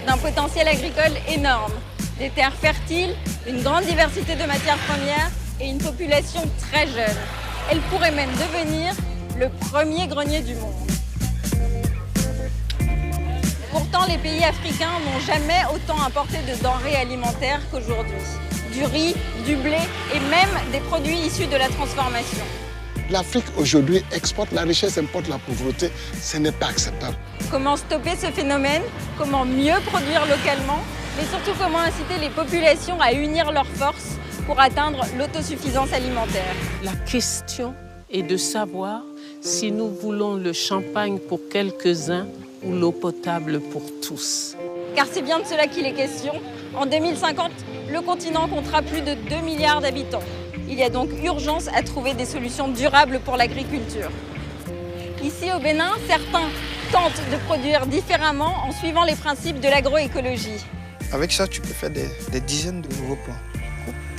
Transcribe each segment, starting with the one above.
d'un potentiel agricole énorme. Des terres fertiles, une grande diversité de matières premières et une population très jeune. Elle pourrait même devenir le premier grenier du monde. Pourtant, les pays africains n'ont jamais autant importé de denrées alimentaires qu'aujourd'hui. Du riz, du blé et même des produits issus de la transformation. L'Afrique aujourd'hui exporte la richesse, importe la pauvreté. Ce n'est pas acceptable. Comment stopper ce phénomène? Comment mieux produire localement? Mais surtout, comment inciter les populations à unir leurs forces pour atteindre l'autosuffisance alimentaire? La question est de savoir si nous voulons le champagne pour quelques-uns ou l'eau potable pour tous. Car c'est bien de cela qu'il est question. En 2050, le continent comptera plus de 2 milliards d'habitants. Il y a donc urgence à trouver des solutions durables pour l'agriculture. Ici au Bénin, certains tentent de produire différemment en suivant les principes de l'agroécologie. Avec ça, tu peux faire des dizaines de nouveaux plants.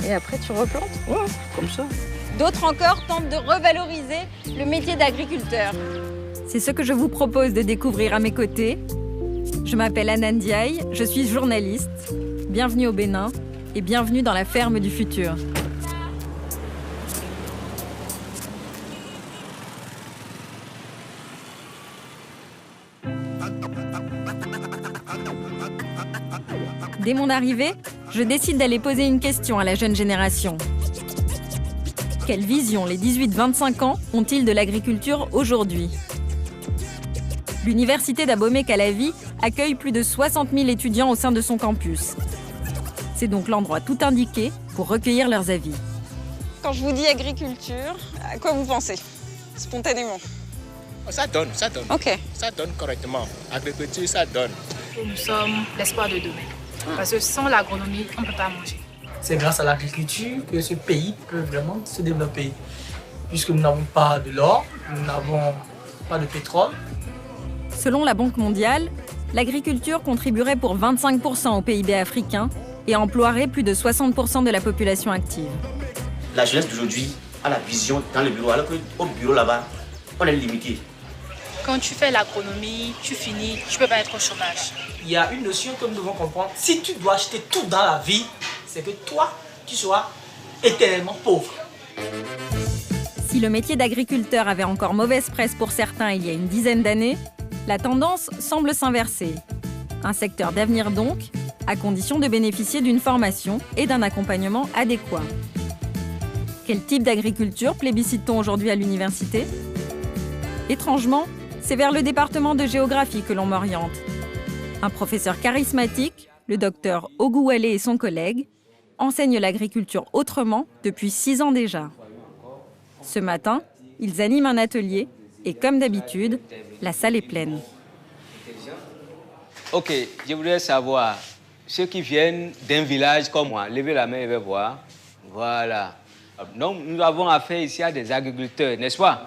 Et après, tu replantes? Ouais, comme ça. D'autres encore tentent de revaloriser le métier d'agriculteur. C'est ce que je vous propose de découvrir à mes côtés. Je m'appelle Anna Ndiaye, je suis journaliste. Bienvenue au Bénin et bienvenue dans la ferme du futur. Dès mon arrivée, je décide d'aller poser une question à la jeune génération. Quelle vision les 18-25 ans ont-ils de l'agriculture aujourd'hui? L'université d'Abomey-Calavi accueille plus de 60 000 étudiants au sein de son campus. C'est donc l'endroit tout indiqué pour recueillir leurs avis. Quand je vous dis agriculture, à quoi vous pensez? Spontanément? Ça donne. Ok. Ça donne correctement. Agriculture, ça donne. Nous sommes l'espoir de demain. Parce que sans l'agronomie, on ne peut pas manger. C'est grâce à l'agriculture que ce pays peut vraiment se développer. Puisque nous n'avons pas de l'or, nous n'avons pas de pétrole. Selon la Banque mondiale, l'agriculture contribuerait pour 25% au PIB africain et emploierait plus de 60% de la population active. La jeunesse d'aujourd'hui a la vision dans le bureau, alors qu'au bureau là-bas, on est limité. Quand tu fais l'agronomie, tu finis, tu ne peux pas être au chômage. Il y a une notion que nous devons comprendre. Si tu dois acheter tout dans la vie, c'est que toi, tu seras éternellement pauvre. Si le métier d'agriculteur avait encore mauvaise presse pour certains il y a une dizaine d'années, la tendance semble s'inverser. Un secteur d'avenir donc, à condition de bénéficier d'une formation et d'un accompagnement adéquat. Quel type d'agriculture plébiscite-t-on aujourd'hui à l'université? Étrangement, c'est vers le département de géographie que l'on m'oriente. Un professeur charismatique, le docteur Ogouwale et son collègue, enseignent l'agriculture autrement depuis 6 ans déjà. Ce matin, ils animent un atelier et comme d'habitude, la salle est pleine. Ok, je voudrais savoir, ceux qui viennent d'un village comme moi, levez la main et vais voir. Voilà. Donc, nous avons affaire ici à des agriculteurs, n'est-ce pas?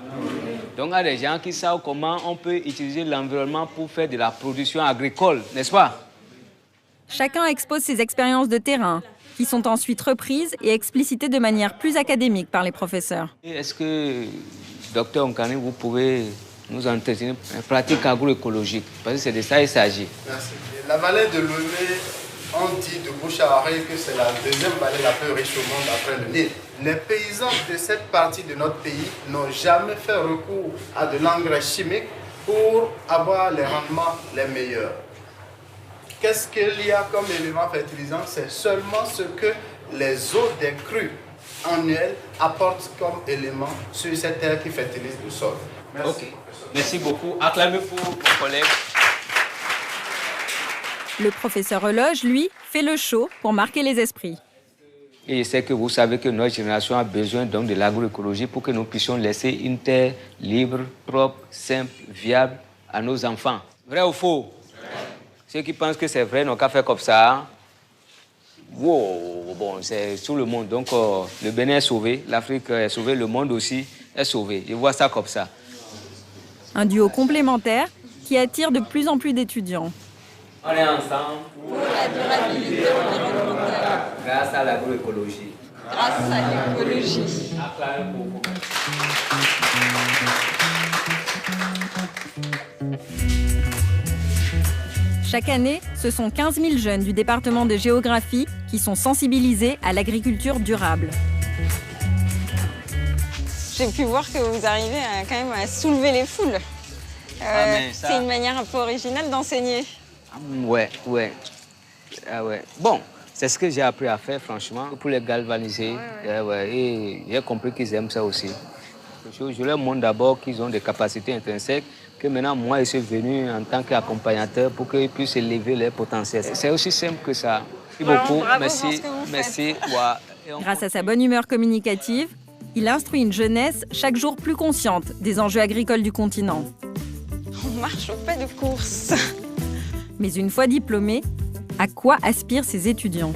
Donc, à des gens qui savent comment on peut utiliser l'environnement pour faire de la production agricole, n'est-ce pas? Chacun expose ses expériences de terrain, qui sont ensuite reprises et explicitées de manière plus académique par les professeurs. Est-ce que, docteur Nkane, vous pouvez nous entretenir une pratique agroécologique? Parce que c'est de ça qu'il s'agit. Merci. La vallée de Lomé, on dit de bouche à oreille que c'est la deuxième vallée la plus riche au monde après le Nil. Les paysans de cette partie de notre pays n'ont jamais fait recours à de l'engrais chimique pour avoir les rendements les meilleurs. Qu'est-ce qu'il y a comme élément fertilisant? C'est seulement ce que les eaux des crues annuelles apportent comme élément sur cette terre qui fertilise le sol. Merci. Ok. Merci beaucoup. Acclamez pour vos collègues. Le professeur Eloge, lui, fait le show pour marquer les esprits. Et je sais que vous savez que notre génération a besoin donc de l'agroécologie pour que nous puissions laisser une terre libre, propre, simple, viable à nos enfants. Vrai ou faux? Ceux qui pensent que c'est vrai n'ont qu'à faire comme ça. Wow, bon, c'est tout le monde. Donc, le Bénin est sauvé, l'Afrique est sauvée, le monde aussi est sauvé. Je vois ça comme ça. Un duo complémentaire qui attire de plus en plus d'étudiants. On est ensemble pour la durabilité environnementale. Grâce à l'agroécologie. Grâce à l'écologie. Acclamez pour vous. Chaque année, ce ce sont 15 000 jeunes du département de géographie qui sont sensibilisés à l'agriculture durable. J'ai pu voir que vous arrivez quand même à soulever les foules. C'est une manière un peu originale d'enseigner. Ouais. Bon, c'est ce que j'ai appris à faire, franchement, pour les galvaniser. Et j'ai compris qu'ils aiment ça aussi. Je leur montre d'abord qu'ils ont des capacités intrinsèques, que maintenant, moi, je suis venu en tant qu'accompagnateur pour qu'ils puissent élever leur potentiel. C'est aussi simple que ça. Merci beaucoup. Merci. Grâce à sa bonne humeur communicative, il instruit une jeunesse chaque jour plus consciente des enjeux agricoles du continent. On marche au pas de course. Mais une fois diplômé, à quoi aspirent ces étudiants?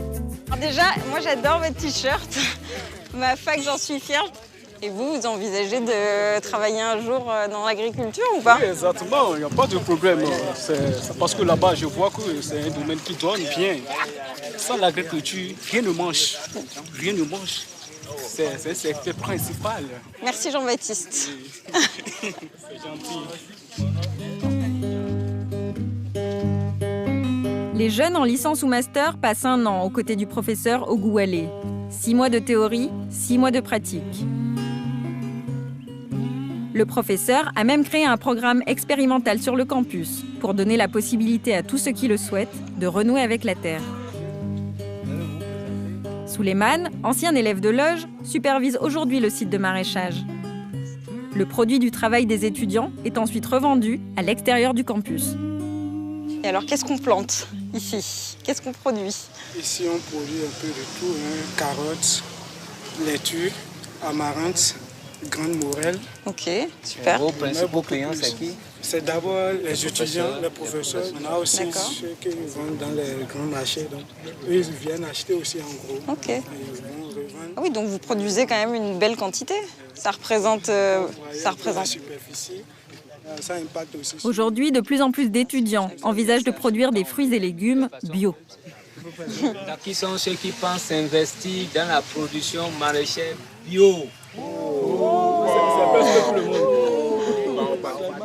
Alors déjà, moi j'adore votre t-shirt. Ma fac, j'en suis fière. Et vous envisagez de travailler un jour dans l'agriculture ou pas? Oui, exactement, il n'y a pas de problème. C'est parce que là-bas, je vois que c'est un domaine qui donne bien. Sans l'agriculture, rien ne mange. Rien ne mange. C'est le secteur principal. Merci Jean-Baptiste. C'est gentil. Les jeunes en licence ou master passent 1 an aux côtés du professeur Ogoualé. 6 mois de théorie, 6 mois de pratique. Le professeur a même créé un programme expérimental sur le campus pour donner la possibilité à tous ceux qui le souhaitent de renouer avec la terre. Souleymane, ancien élève de Loge, supervise aujourd'hui le site de maraîchage. Le produit du travail des étudiants est ensuite revendu à l'extérieur du campus. Et alors, qu'est-ce qu'on plante ici? Qu'est-ce qu'on produit? Ici, on produit un peu de tout, carottes, laitue, amaranth, grande morelle. Ok, super. Vos principaux clients, c'est qui? C'est d'abord les étudiants, les professeurs. On a aussi ceux qui vendent dans les grands marchés. Donc, eux, ils viennent acheter aussi en gros. Ok. Et ils vont revendre. Ah oui, donc vous produisez quand même une belle quantité. Ça représente... La superficie. Ça impacte aussi. Aujourd'hui, de plus en plus d'étudiants envisagent de produire des fruits et légumes bio. Qui sont ceux qui pensent investir dans la production maraîchère bio?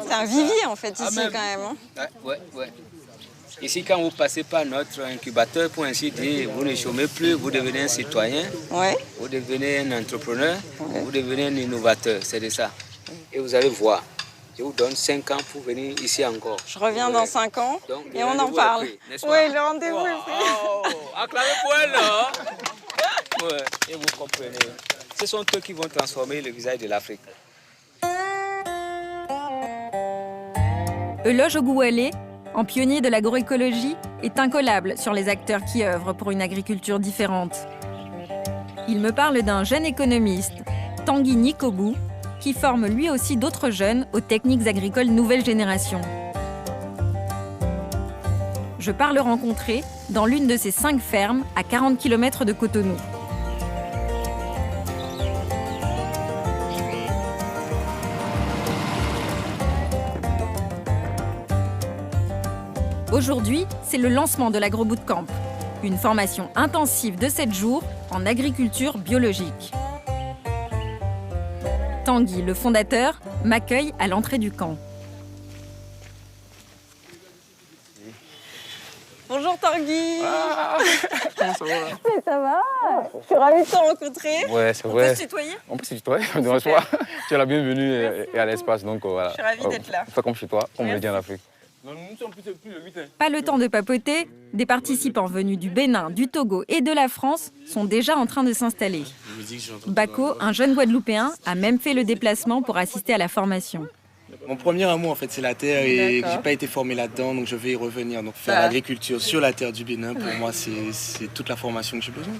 C'est un vivier en fait ici quand même. Hein. Ouais. Ici, quand vous passez par notre incubateur, pour ainsi dire, vous ne chômez plus, vous devenez un citoyen, vous devenez un entrepreneur, vous devenez un innovateur, c'est de ça. Et vous allez voir. Je vous donne 5 ans pour venir ici encore. Je reviens dans 5 ans donc, et on en parle. Oui, le rendez-vous est pris. Acclamez pour elle, là. Et vous comprenez. Ce sont eux qui vont transformer le visage de l'Afrique. Euloge Ogoualé, en pionnier de l'agroécologie, est incollable sur les acteurs qui œuvrent pour une agriculture différente. Il me parle d'un jeune économiste, Tanguy Nikobou, qui forme lui aussi d'autres jeunes aux techniques agricoles nouvelle génération. Je pars le rencontrer dans l'une de ses 5 fermes à 40 km de Cotonou. Aujourd'hui, c'est le lancement de l'Agro-Bootcamp, une formation intensive de 7 jours en agriculture biologique. Tanguy, le fondateur, m'accueille à l'entrée du camp. Bonjour Tanguy. Comment ça va? Mais ça va. Je suis ravie de te rencontrer. Ouais, c'est vrai. On peut se tutoyer? On peut se tutoyer, ne dérange pas. Tu es la bienvenue et à l'espace, donc voilà. Je suis ravie d'être là. Fais comme chez toi, comme on le dit en Afrique. Pas le temps de papoter, des participants venus du Bénin, du Togo et de la France sont déjà en train de s'installer. Bako, un jeune Guadeloupéen, a même fait le déplacement pour assister à la formation. Mon premier amour, en fait, c'est la terre et j'ai pas été formé là-dedans, donc je vais y revenir. Donc faire l'agriculture sur la terre du Bénin, pour moi, c'est toute la formation que j'ai besoin.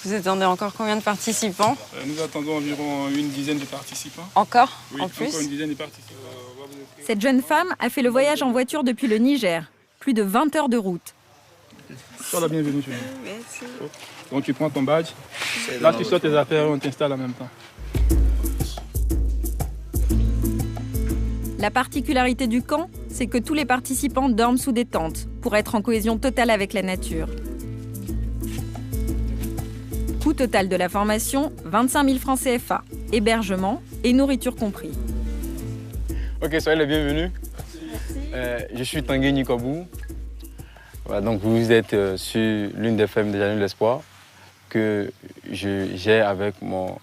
Vous attendez encore combien de participants? Nous attendons environ une dizaine de participants. Encore? Oui, en plus? Encore une dizaine de participants. Cette jeune femme a fait le voyage en voiture depuis le Niger. Plus de 20 heures de route. Sois la bienvenue chez nous. Merci. Donc tu prends ton badge. Là, tu sors tes affaires et on t'installe en même temps. La particularité du camp, c'est que tous les participants dorment sous des tentes pour être en cohésion totale avec la nature. Coût total de la formation, 25 000 francs CFA, hébergement et nourriture compris. Ok, soyez les bienvenus. Je suis Tanguy Nikobou. Voilà, donc vous êtes sur l'une des fermes des Jardins de l'Espoir que j'ai avec mon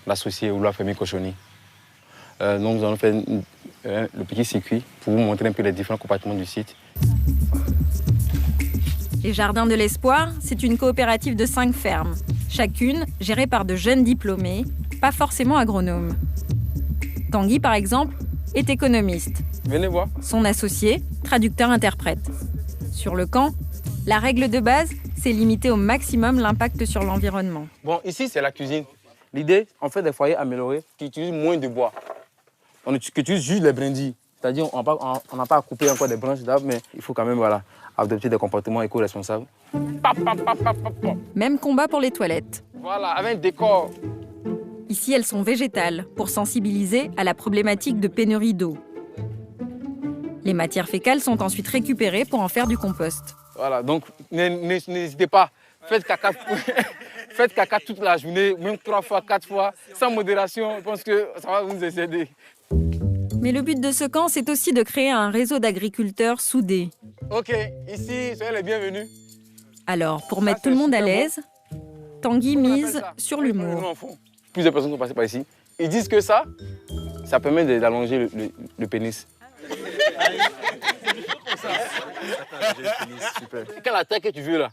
associé Oula Femi Kochoni. Donc nous allons faire le petit circuit pour vous montrer un peu les différents compartiments du site. Les Jardins de l'Espoir, c'est une coopérative de 5 fermes, chacune gérée par de jeunes diplômés, pas forcément agronomes. Tanguy, par exemple, est économiste. Venez voir. Son associé, traducteur-interprète. Sur le camp, la règle de base, c'est limiter au maximum l'impact sur l'environnement. Bon, ici, c'est la cuisine. L'idée, on fait des foyers améliorés qui utilisent moins de bois. On utilise juste les brindilles. C'est-à-dire on n'a pas à couper encore des branches d'arbres, mais il faut quand même adopter des comportements éco-responsables. Même combat pour les toilettes. Voilà, avec un décor. Ici, elles sont végétales, pour sensibiliser à la problématique de pénurie d'eau. Les matières fécales sont ensuite récupérées pour en faire du compost. Voilà, donc n'hésitez pas, faites caca toute la journée, même 3 fois, 4 fois, sans modération, je pense que ça va vous aider. Mais le but de ce camp, c'est aussi de créer un réseau d'agriculteurs soudés. Ok, ici, soyez les bienvenus. Alors, pour mettre tout le monde à l'aise, Tanguy mise sur l'humour. Plusieurs personnes sont passées par ici. Ils disent que ça permet d'allonger le pénis. Quand la taille que tu veux là,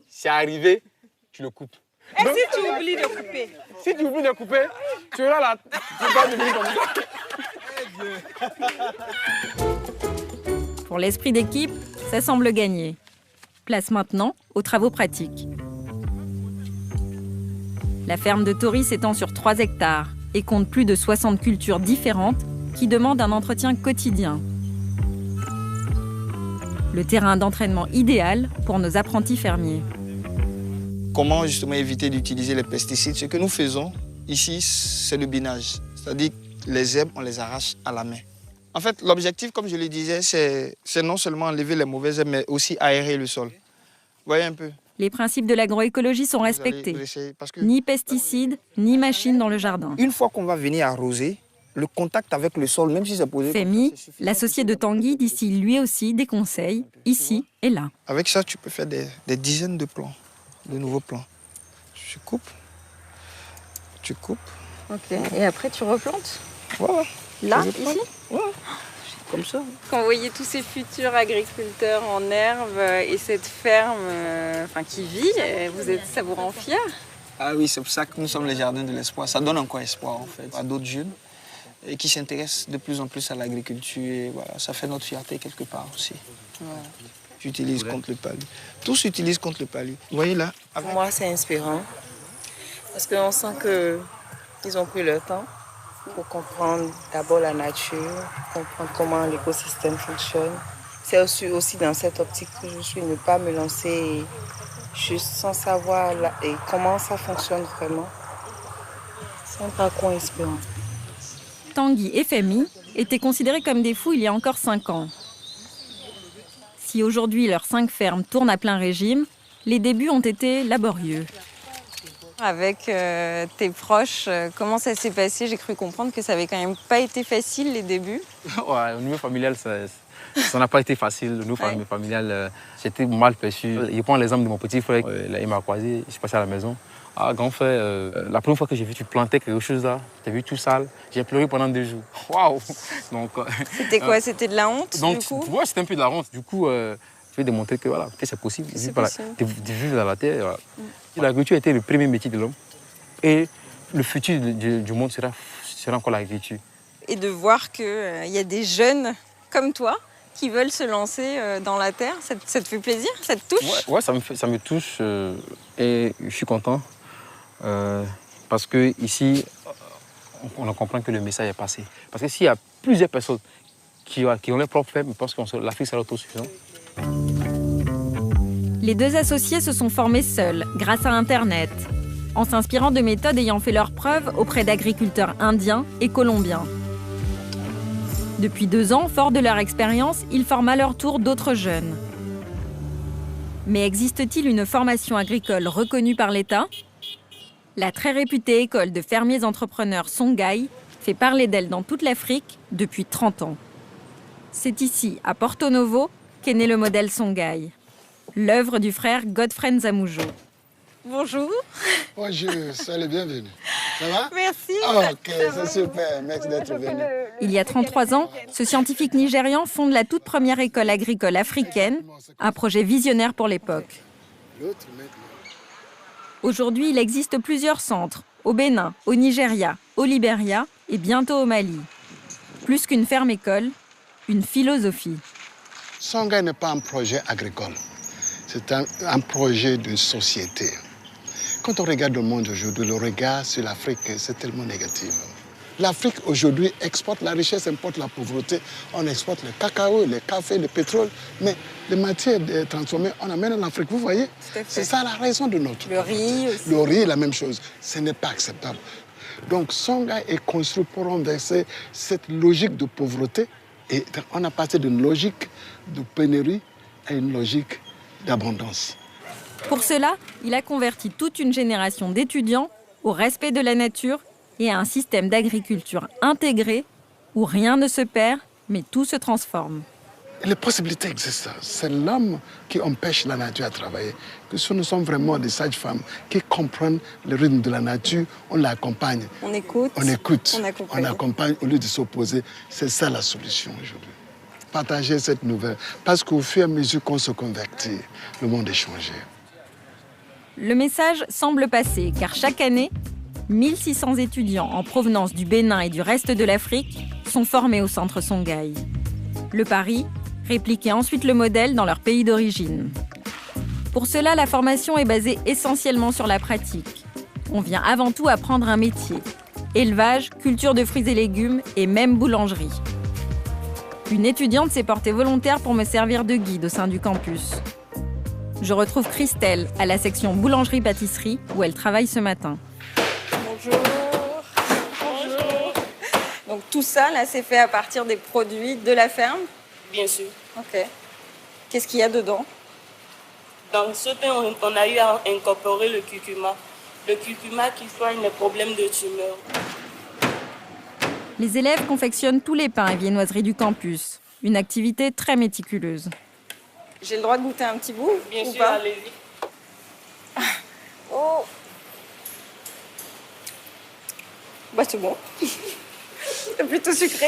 c'est arrivé, tu le coupes. Et donc, si tu oublies de couper? Si tu oublies de couper, tu auras la... Tu vas devenir comme ça. Pour l'esprit d'équipe, ça semble gagné. Place maintenant aux travaux pratiques. La ferme de Tori s'étend sur 3 hectares et compte plus de 60 cultures différentes qui demandent un entretien quotidien. Le terrain d'entraînement idéal pour nos apprentis fermiers. Comment justement éviter d'utiliser les pesticides? Ce que nous faisons ici, c'est le binage. C'est-à-dire que les herbes, on les arrache à la main. En fait, l'objectif, comme je le disais, c'est non seulement enlever les mauvaises herbes, mais aussi aérer le sol. Vous voyez un peu? Les principes de l'agroécologie sont respectés. Ni pesticides, ni machines dans le jardin. Une fois qu'on va venir arroser, le contact avec le sol, même si c'est posé... Femi, l'associé de Tanguy, d'ici lui aussi des conseils, ici et là. Avec ça, tu peux faire des dizaines de plants, de nouveaux plants. Tu coupes. Ok, et après tu replantes? Voilà. Là, ici? Ouais. Comme ça. Quand vous voyez tous ces futurs agriculteurs en herbe et cette ferme qui vit, ça vous rend fier? Ah oui, c'est pour ça que nous sommes les Jardins de l'Espoir. Ça donne encore espoir en fait à d'autres jeunes et qui s'intéressent de plus en plus à l'agriculture. Et voilà, ça fait notre fierté quelque part aussi. Voilà. J'utilise contre le palu. Tout s'utilise contre le palu. Vous voyez là? Pour moi, c'est inspirant parce qu'on sent qu'ils ont pris leur temps pour comprendre d'abord la nature, comprendre comment l'écosystème fonctionne. C'est aussi dans cette optique que je suis, ne pas me lancer juste sans savoir comment ça fonctionne vraiment. C'est un parcours inspirant. Tanguy et Femi étaient considérés comme des fous il y a encore 5 ans. Si aujourd'hui leurs 5 fermes tournent à plein régime, les débuts ont été laborieux. Avec tes proches, comment ça s'est passé? J'ai cru comprendre que ça avait quand même pas été facile les débuts. Ouais, au niveau familial, ça n'a pas été facile. Au niveau familial, j'étais mal perçu. Je prends l'exemple de mon petit frère. Il m'a croisé, je suis passé à la maison. Ah, grand frère, la première fois que j'ai vu tu plantais quelque chose là, j'ai vu tout sale. J'ai pleuré pendant 2 jours. Waouh! C'était quoi? C'était de la honte donc, du coup? Ouais, c'était un peu de la honte. Du coup, je vais démontrer que voilà, c'est possible. De vivre dans la terre. Voilà. L'agriculture était le premier métier de l'homme. Et le futur du monde sera encore l'agriculture. Et de voir qu'il y a des jeunes comme toi qui veulent se lancer dans la terre, ça te fait plaisir? Ça te touche? Ouais, ça me touche et je suis content. Parce qu'ici, on comprend que le message est passé. Parce que s'il y a plusieurs personnes qui ont leur propre ferme, je pense que l'Afrique sera autosuffisante. Les 2 associés se sont formés seuls, grâce à Internet, en s'inspirant de méthodes ayant fait leurs preuves auprès d'agriculteurs indiens et colombiens. Depuis 2 ans, forts de leur expérience, ils forment à leur tour d'autres jeunes. Mais existe-t-il une formation agricole reconnue par l'État? La très réputée école de fermiers entrepreneurs Songhai fait parler d'elle dans toute l'Afrique depuis 30 ans. C'est ici, à Porto Novo, qu'est né le modèle Songhai. l'œuvre du frère Godfrey Nzamoujo. Bonjour. Bonjour, soyez les bienvenus. Ça va? Merci. Ok, c'est super. Merci d'être venu. Il y a 33 ans, ce scientifique nigérian fonde la toute première école agricole africaine, un projet visionnaire pour l'époque. Aujourd'hui, il existe plusieurs centres, au Bénin, au Nigeria, au Libéria et bientôt au Mali. Plus qu'une ferme-école, une philosophie. Songhai n'est pas un projet agricole, c'est un projet de société. Quand on regarde le monde aujourd'hui, le regard sur l'Afrique, c'est tellement négatif. L'Afrique aujourd'hui exporte la richesse, importe la pauvreté. On exporte le cacao, le café, le pétrole, mais les matières transformées, on amène en Afrique, vous voyez? C'est ça la raison de notre... Le riz aussi. Le riz, la même chose. Ce n'est pas acceptable. Donc Songhai est construit pour renverser cette logique de pauvreté. Et on a passé d'une logique de pénurie à une logique d'abondance. Pour cela, il a converti toute une génération d'étudiants au respect de la nature et à un système d'agriculture intégré où rien ne se perd, mais tout se transforme. Les possibilités existent. C'est l'homme qui empêche la nature à travailler. Que ce nous sommes vraiment des sages-femmes qui comprennent le rythme de la nature, on l'accompagne. On écoute. On écoute. On accompagne au lieu de s'opposer. C'est ça la solution aujourd'hui. Partager cette nouvelle. Parce qu'au fur et à mesure qu'on se convertit, le monde est changé. Le message semble passer, car chaque année, 1600 étudiants en provenance du Bénin et du reste de l'Afrique sont formés au centre Songhai. Le pari, répliquer ensuite le modèle dans leur pays d'origine. Pour cela, la formation est basée essentiellement sur la pratique. On vient avant tout apprendre un métier. Élevage, culture de fruits et légumes et même boulangerie. Une étudiante s'est portée volontaire pour me servir de guide au sein du campus. Je retrouve Christelle à la section boulangerie-pâtisserie où elle travaille ce matin. Bonjour. Bonjour. Donc tout ça, là, c'est fait à partir des produits de la ferme? Bien sûr. Ok. Qu'est-ce qu'il y a dedans? Dans ce pain, on a eu à incorporer le curcuma. Le curcuma qui soigne les problèmes de tumeur. Les élèves confectionnent tous les pains et viennoiseries du campus. Une activité très méticuleuse. J'ai le droit de goûter un petit bout? Bien ou sûr, pas? allez-y. Oh. Bah c'est bon. C'est plutôt sucré.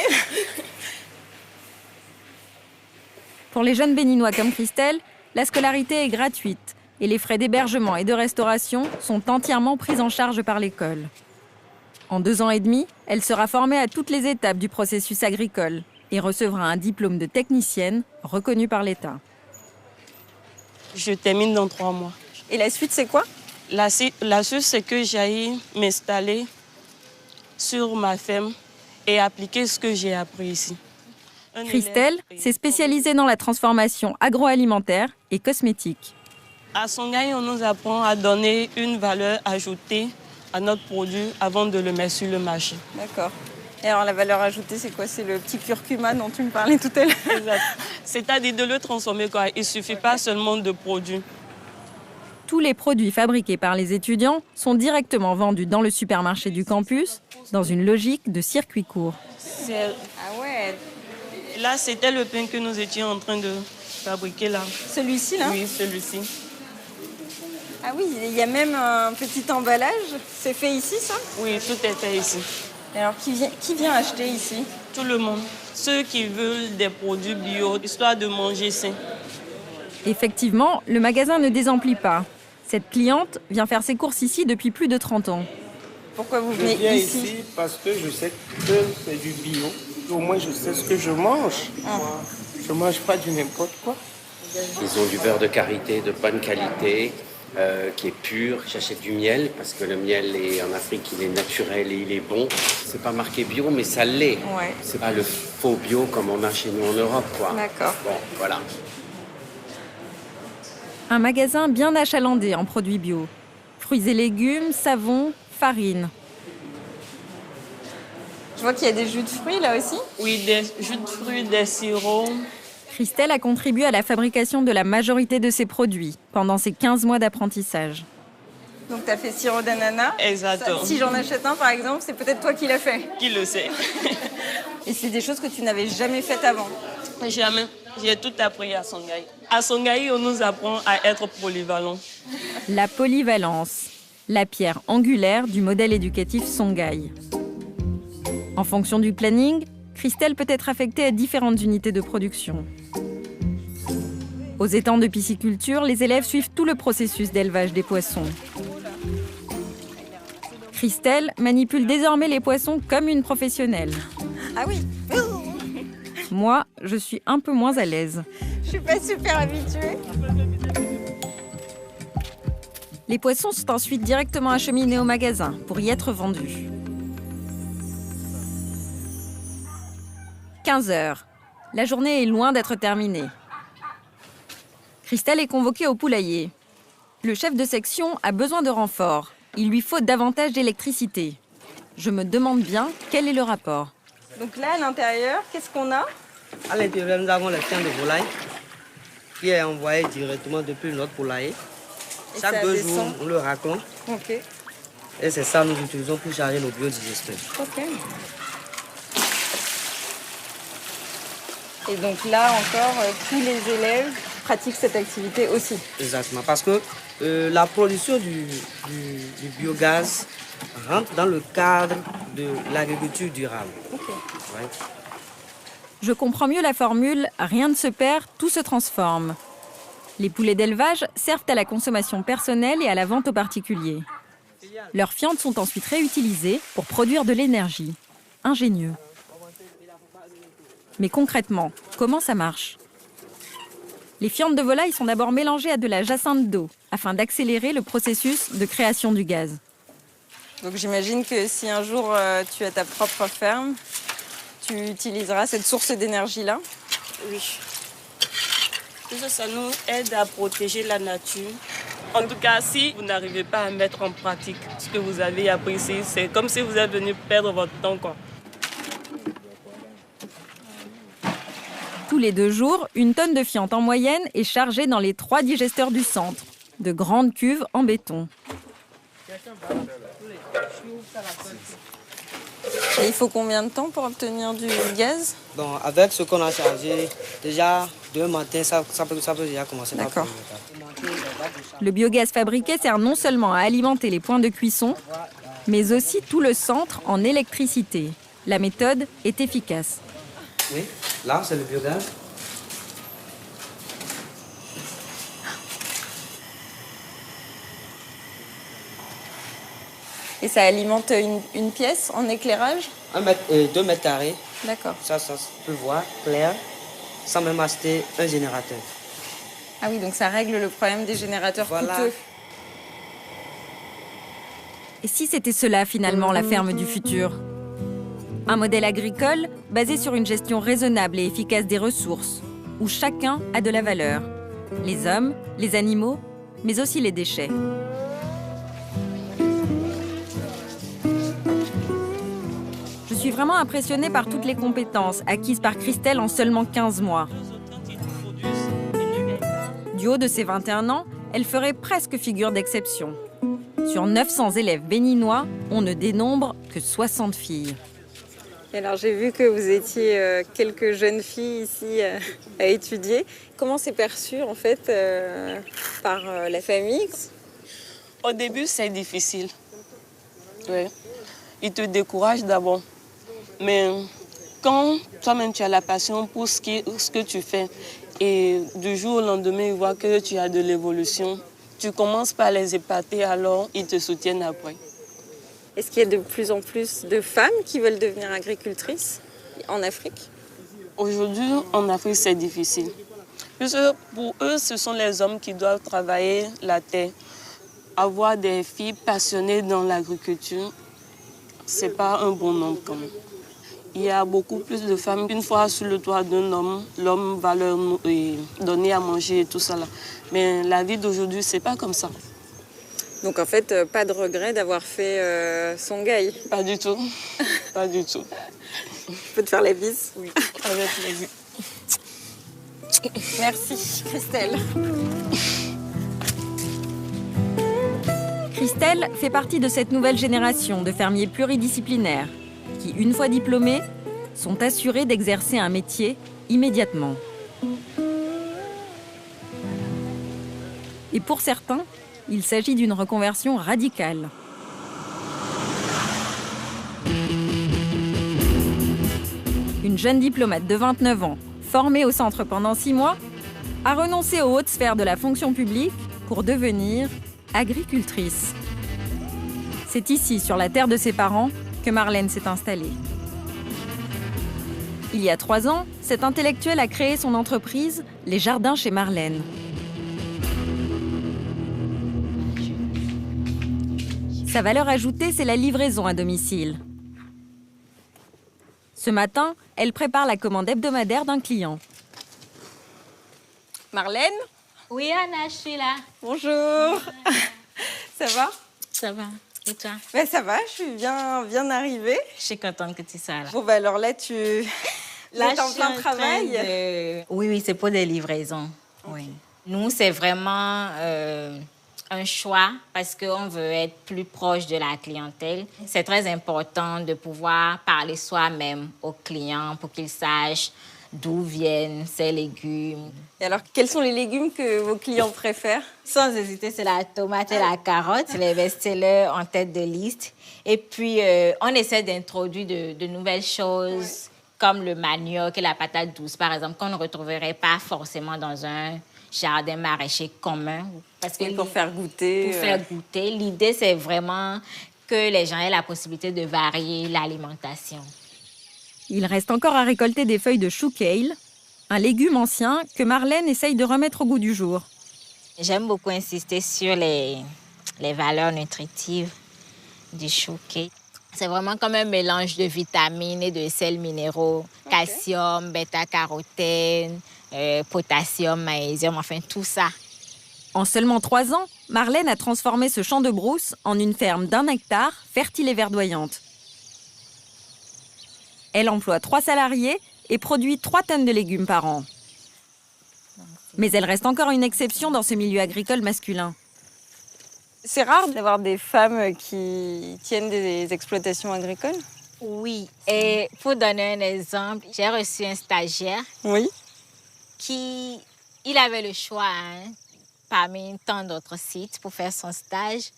Pour les jeunes béninois comme Christelle, la scolarité est gratuite et les frais d'hébergement et de restauration sont entièrement pris en charge par l'école. En 2 ans et demi, elle sera formée à toutes les étapes du processus agricole et recevra un diplôme de technicienne reconnu par l'État. Je termine dans 3 mois. Et la suite, c'est quoi? La suite, c'est que j'aille m'installer sur ma ferme et appliquer ce que j'ai appris ici. Christelle s'est spécialisée dans la transformation agroalimentaire et cosmétique. À Songhai, on nous apprend à donner une valeur ajoutée à notre produit avant de le mettre sur le marché. D'accord. Et alors la valeur ajoutée, c'est quoi? C'est le petit curcuma dont tu me parlais tout à l'heure. Exact. C'est-à-dire de le transformer, quoi. Il ne suffit pas seulement de produire. Tous les produits fabriqués par les étudiants sont directement vendus dans le supermarché du campus, dans une logique de circuit court. Ah ouais. Là, c'était le pain que nous étions en train de fabriquer là. Celui-ci, là? Oui, celui-ci. Ah oui, il y a même un petit emballage. C'est fait ici, ça? Oui, tout est fait ici. Et alors, qui vient acheter ici? Tout le monde. Ceux qui veulent des produits bio, histoire de manger sain. Effectivement, le magasin ne désemplit pas. Cette cliente vient faire ses courses ici depuis plus de 30 ans. Pourquoi vous Je venez viens ici? ici parce que je sais que c'est du bio. Au moins, je sais ce que je mange. Je ne mange pas du n'importe quoi. Ils ont du beurre de karité de bonne qualité, qui est pur. J'achète du miel parce que le miel en Afrique, il est naturel et il est bon. C'est pas marqué bio, mais ça l'est. Ouais. C'est pas le faux bio comme on a chez nous en Europe, quoi. D'accord. Bon, voilà. Un magasin bien achalandé en produits bio. Fruits et légumes, savon, farine. Je vois qu'il y a des jus de fruits là aussi. Oui, des jus de fruits, des sirops. Christelle a contribué à la fabrication de la majorité de ses produits pendant ses 15 mois d'apprentissage. Donc tu as fait sirop d'ananas. Exactement. Si j'en achète un par exemple, c'est peut-être toi qui l'as fait. Qui le sait? Et c'est des choses que tu n'avais jamais faites avant? Jamais. J'ai tout appris à Songhai. À Songhai, on nous apprend à être polyvalent. La polyvalence, la pierre angulaire du modèle éducatif Songhai. En fonction du planning, Christelle peut être affectée à différentes unités de production. Aux étangs de pisciculture, les élèves suivent tout le processus d'élevage des poissons. Christelle manipule désormais les poissons comme une professionnelle. Ah oui. Moi, je suis un peu moins à l'aise. Je suis pas super habituée. Les poissons sont ensuite directement acheminés au magasin pour y être vendus. 15 heures. La journée est loin d'être terminée. Christelle est convoquée au poulailler. Le chef de section a besoin de renfort. Il lui faut davantage d'électricité. Je me demande bien quel est le rapport. Donc là, à l'intérieur, qu'est-ce qu'on a? À l'intérieur, nous avons le fion de volaille qui est envoyé directement depuis notre poulailler. Chaque 2 jours, on le raclons. Okay. Et c'est ça que nous utilisons pour charger nos biodigesteurs. Ok. Et donc là encore, tous les élèves pratiquent cette activité aussi. Exactement, parce que la production du biogaz rentre dans le cadre de l'agriculture durable. Okay. Ouais. Je comprends mieux la formule « rien ne se perd, tout se transforme ». Les poulets d'élevage servent à la consommation personnelle et à la vente aux particuliers. Leurs fientes sont ensuite réutilisées pour produire de l'énergie. Ingénieux. Mais concrètement, comment ça marche? Les fientes de volaille sont d'abord mélangées à de la jacinthe d'eau afin d'accélérer le processus de création du gaz. Donc j'imagine que si un jour tu as ta propre ferme, tu utiliseras cette source d'énergie-là? Oui. Ça nous aide à protéger la nature. En tout cas, si vous n'arrivez pas à mettre en pratique ce que vous avez appris ici, c'est comme si vous êtes venu perdre votre temps, quoi. Tous les 2 jours, une tonne de fientes en moyenne est chargée dans les 3 digesteurs du centre, de grandes cuves en béton. Et il faut combien de temps pour obtenir du gaz? Bon, avec ce qu'on a chargé, déjà, demain matin, ça peut déjà commencer. D'accord. Le biogaz fabriqué sert non seulement à alimenter les points de cuisson, mais aussi tout le centre en électricité. La méthode est efficace. Oui, là, c'est le biogaz. Et ça alimente une pièce en éclairage? 2 mètres carrés. D'accord. Ça peut voir clair, sans même acheter un générateur. Ah oui, donc ça règle le problème des générateurs coûteux. Et si c'était cela, finalement, la ferme du futur? Un modèle agricole basé sur une gestion raisonnable et efficace des ressources, où chacun a de la valeur. Les hommes, les animaux, mais aussi les déchets. Je suis vraiment impressionnée par toutes les compétences acquises par Christelle en seulement 15 mois. Du haut de ses 21 ans, elle ferait presque figure d'exception. Sur 900 élèves béninois, on ne dénombre que 60 filles. Et alors j'ai vu que vous étiez quelques jeunes filles ici à étudier. Comment c'est perçu en fait par la famille? Au début, c'est difficile. Ouais. Ils te découragent d'abord. Mais quand toi-même tu as la passion pour ce que tu fais et du jour au lendemain, ils voient que tu as de l'évolution, tu commences par les épater, alors ils te soutiennent après. Est-ce qu'il y a de plus en plus de femmes qui veulent devenir agricultrices en Afrique? Aujourd'hui, en Afrique, c'est difficile. Parce que pour eux, ce sont les hommes qui doivent travailler la terre. Avoir des filles passionnées dans l'agriculture, ce n'est pas un bon nombre quand même. Il y a beaucoup plus de femmes. Une fois sur le toit d'un homme, l'homme va leur donner à manger et tout ça. Là. Mais la vie d'aujourd'hui, ce n'est pas comme ça. Donc en fait, pas de regret d'avoir fait Songhai? Pas du tout. Pas du tout. Je peux te faire la bise? Oui, avec plaisir. Merci, Christelle. Christelle fait partie de cette nouvelle génération de fermiers pluridisciplinaires qui, une fois diplômés, sont assurés d'exercer un métier immédiatement. Et pour certains, il s'agit d'une reconversion radicale. Une jeune diplomate de 29 ans, formée au centre pendant 6 mois, a renoncé aux hautes sphères de la fonction publique pour devenir agricultrice. C'est ici, sur la terre de ses parents, que Marlène s'est installée. Il y a 3 ans, cette intellectuelle a créé son entreprise, Les Jardins chez Marlène. Sa valeur ajoutée, c'est la livraison à domicile. Ce matin, elle prépare la commande hebdomadaire d'un client. Marlène? Oui, Anna, je suis là. Bonjour. Ça va? Ça va. Et toi? Ouais, ça va, je suis bien arrivée. Je suis contente que tu sois là. Bon, bah alors là, tu es en plein travail. Oui, c'est pour des livraisons. Oui. Nous, c'est vraiment un choix parce qu'on veut être plus proche de la clientèle. C'est très important de pouvoir parler soi-même aux clients pour qu'ils sachent d'où viennent ces légumes. Et alors, quels sont les légumes que vos clients préfèrent? Sans hésiter, c'est la tomate et la carotte, les best-sellers en tête de liste. Et puis, on essaie d'introduire de nouvelles choses, comme le manioc et la patate douce, par exemple, qu'on ne retrouverait pas forcément dans un jardin maraîcher commun. Parce que pour faire goûter. Pour faire goûter. L'idée, c'est vraiment que les gens aient la possibilité de varier l'alimentation. Il reste encore à récolter des feuilles de chou kale, un légume ancien que Marlène essaye de remettre au goût du jour. J'aime beaucoup insister sur les valeurs nutritives du chou kale. C'est vraiment comme un mélange de vitamines et de sels minéraux, calcium, bêta-carotène, potassium, magnésium, enfin tout ça. En seulement 3 ans, Marlène a transformé ce champ de brousse en une ferme d'1 hectare, fertile et verdoyante. Elle emploie 3 salariés et produit 3 tonnes de légumes par an. Mais elle reste encore une exception dans ce milieu agricole masculin. C'est rare d'avoir des femmes qui tiennent des exploitations agricoles? Oui. Et pour donner un exemple, j'ai reçu un stagiaire qui il avait le choix parmi tant d'autres sites pour faire son stage.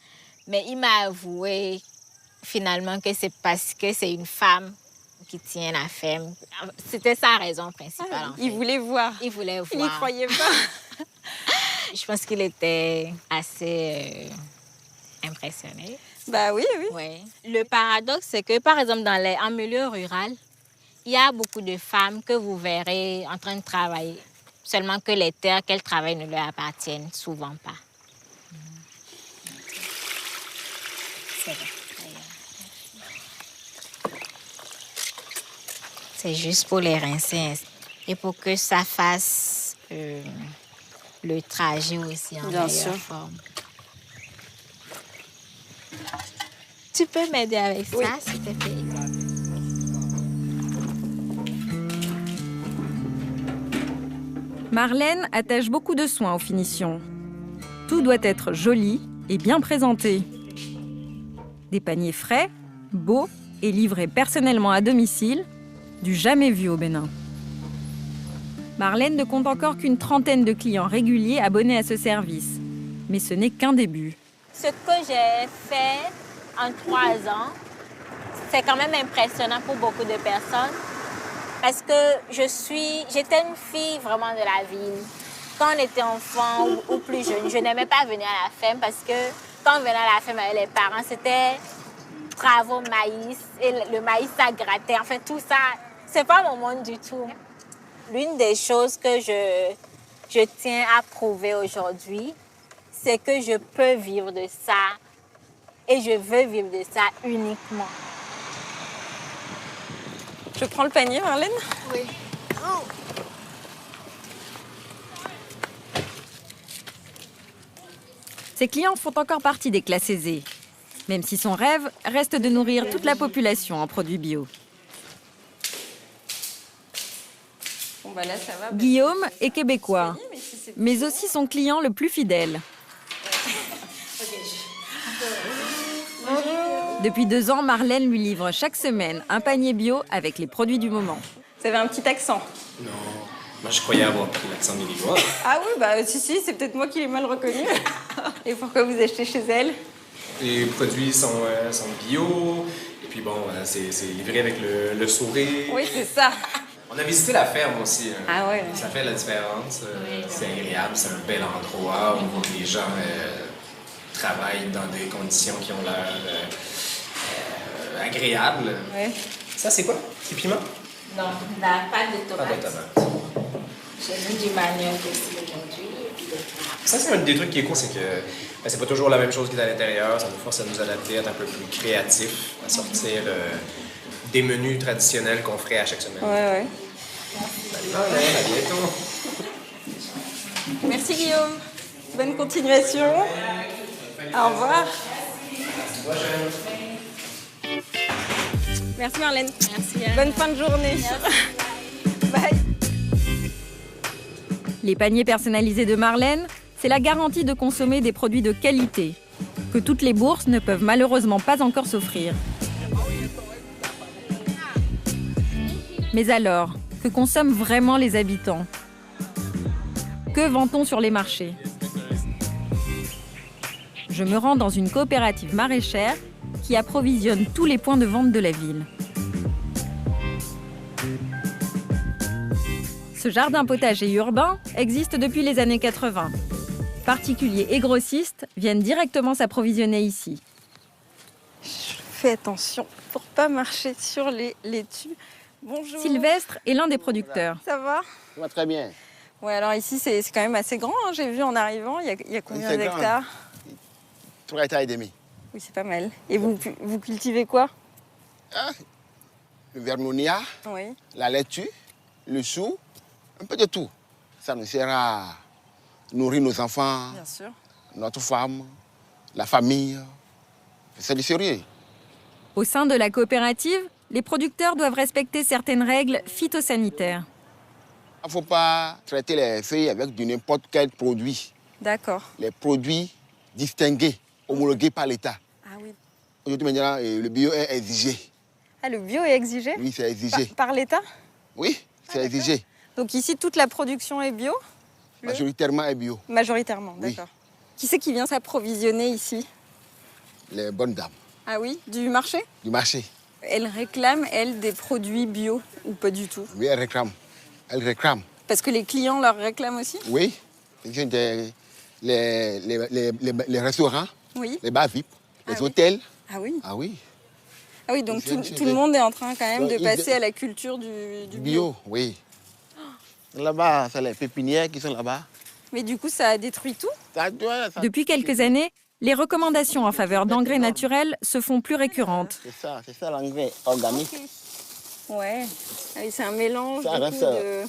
Mais il m'a avoué finalement que c'est parce que c'est une femme qui tient la ferme. C'était sa raison principale. Il voulait voir. Il voulait voir. Il n'y croyait pas. Je pense qu'il était assez impressionné. Bah oui. Le paradoxe, c'est que, par exemple, en milieu rural, il y a beaucoup de femmes que vous verrez en train de travailler. Seulement que les terres qu'elles travaillent ne leur appartiennent souvent pas. C'est vrai. C'est juste pour les rincer et pour que ça fasse le trajet aussi en meilleure forme. Tu peux m'aider avec ça, s'il te plaît? Marlène attache beaucoup de soin aux finitions. Tout doit être joli et bien présenté. Des paniers frais, beaux et livrés personnellement à domicile, du jamais vu au Bénin. Marlène ne compte encore qu'une 30aine de clients réguliers abonnés à ce service. Mais ce n'est qu'un début. Ce que j'ai fait en 3 ans, c'est quand même impressionnant pour beaucoup de personnes. Parce que j'étais une fille vraiment de la ville. Quand on était enfant ou plus jeune, je n'aimais pas venir à la ferme parce que quand on venait à la ferme avec les parents, c'était travaux maïs et le maïs ça grattait. Enfin, tout ça, c'est pas mon monde du tout. L'une des choses que je tiens à prouver aujourd'hui, c'est que je peux vivre de ça et je veux vivre de ça uniquement. Je prends le panier, Marlène? Oui. Oh. Ses clients font encore partie des classes aisées, même si son rêve reste de nourrir toute la population en produits bio. Bon, bah là, ça va. Guillaume est québécois, mais aussi son client le plus fidèle. Depuis 2 ans, Marlène lui livre chaque semaine un panier bio avec les produits du moment. Vous avez un petit accent? Non, Moi, je croyais avoir pris l'accent lillois. Ah oui, bah si, c'est peut-être moi qui l'ai mal reconnu. Et pourquoi vous achetez chez elle? Les produits sont bio, et puis bon, c'est livré avec le sourire. Oui, c'est ça. On a visité la ferme aussi. Ah ouais. Ça fait la différence. C'est agréable, c'est un bel endroit. On voit que les gens travaillent dans des conditions qui ont l'air agréables. Ouais. Ça, c'est quoi? C'est piment? Non, on n'a pas de Pas tomates. de tomates. J'ai mis du manioc aussi aujourd'hui. Et puis des tomates. Ça, c'est un des trucs qui est cool, c'est que c'est pas toujours la même chose qui est à l'intérieur. Ça nous force à nous adapter, à être un peu plus créatifs, à sortir des menus traditionnels qu'on ferait à chaque semaine. Ouais. Salut Marlène, à bientôt. Merci Guillaume. Bonne continuation. Au revoir. Merci Marlène. Merci. Anne. Bonne fin de journée. Bye. Les paniers personnalisés de Marlène, c'est la garantie de consommer des produits de qualité, que toutes les bourses ne peuvent malheureusement pas encore s'offrir. Mais alors, que consomment vraiment les habitants? Que vend-on sur les marchés? Je me rends dans une coopérative maraîchère qui approvisionne tous les points de vente de la ville. Ce jardin potager urbain existe depuis les années 80. Particuliers et grossistes viennent directement s'approvisionner ici. Fais attention pour pas marcher sur les laitues. Bonjour. Sylvestre est l'un des producteurs. Ça va? Ça va très bien. Ouais, alors ici c'est quand même assez grand, hein. J'ai vu en arrivant, il y a combien C'est d'hectares? 3 hectares et demi. Oui, c'est pas mal. Et vous cultivez quoi? Le vernonia, Oui. la laitue, le chou, un peu de tout. Ça nous sert à nourrir nos enfants, Bien sûr. notre femme, la famille. C'est du sérieux. Au sein de la coopérative, les producteurs doivent respecter certaines règles phytosanitaires. Il ne faut pas traiter les feuilles avec du n'importe quel produit. D'accord. Les produits distingués, homologués par l'État. Ah oui. Aujourd'hui, maintenant, le bio est exigé. Ah, le bio est exigé? Oui, c'est exigé. Par l'État? Oui, c'est exigé. Donc ici, toute la production est bio? Majoritairement est bio. Majoritairement, Oui. d'accord. Qui c'est qui vient s'approvisionner ici? Les bonnes dames Ah oui, du marché? du marché. Elles réclament, elles, des produits bio ou pas du tout? Oui, elles réclament. Elles réclament. Parce que les clients leur réclament aussi? Oui. Les restaurants, Oui. les bars VIP, les Ah oui. hôtels. Ah oui? Ah oui. Ah oui, donc Ils viennent tout le monde est en train quand même Donc, de ils- passer à la culture du bio. Bio, oui. Là-bas, c'est les pépinières qui sont là-bas. Mais du coup, ça détruit tout? Depuis quelques années, les recommandations en faveur d'engrais naturels se font plus récurrentes. C'est ça l'engrais organique. Ouais. Ah oui, c'est un mélange Ça du reste coup, de...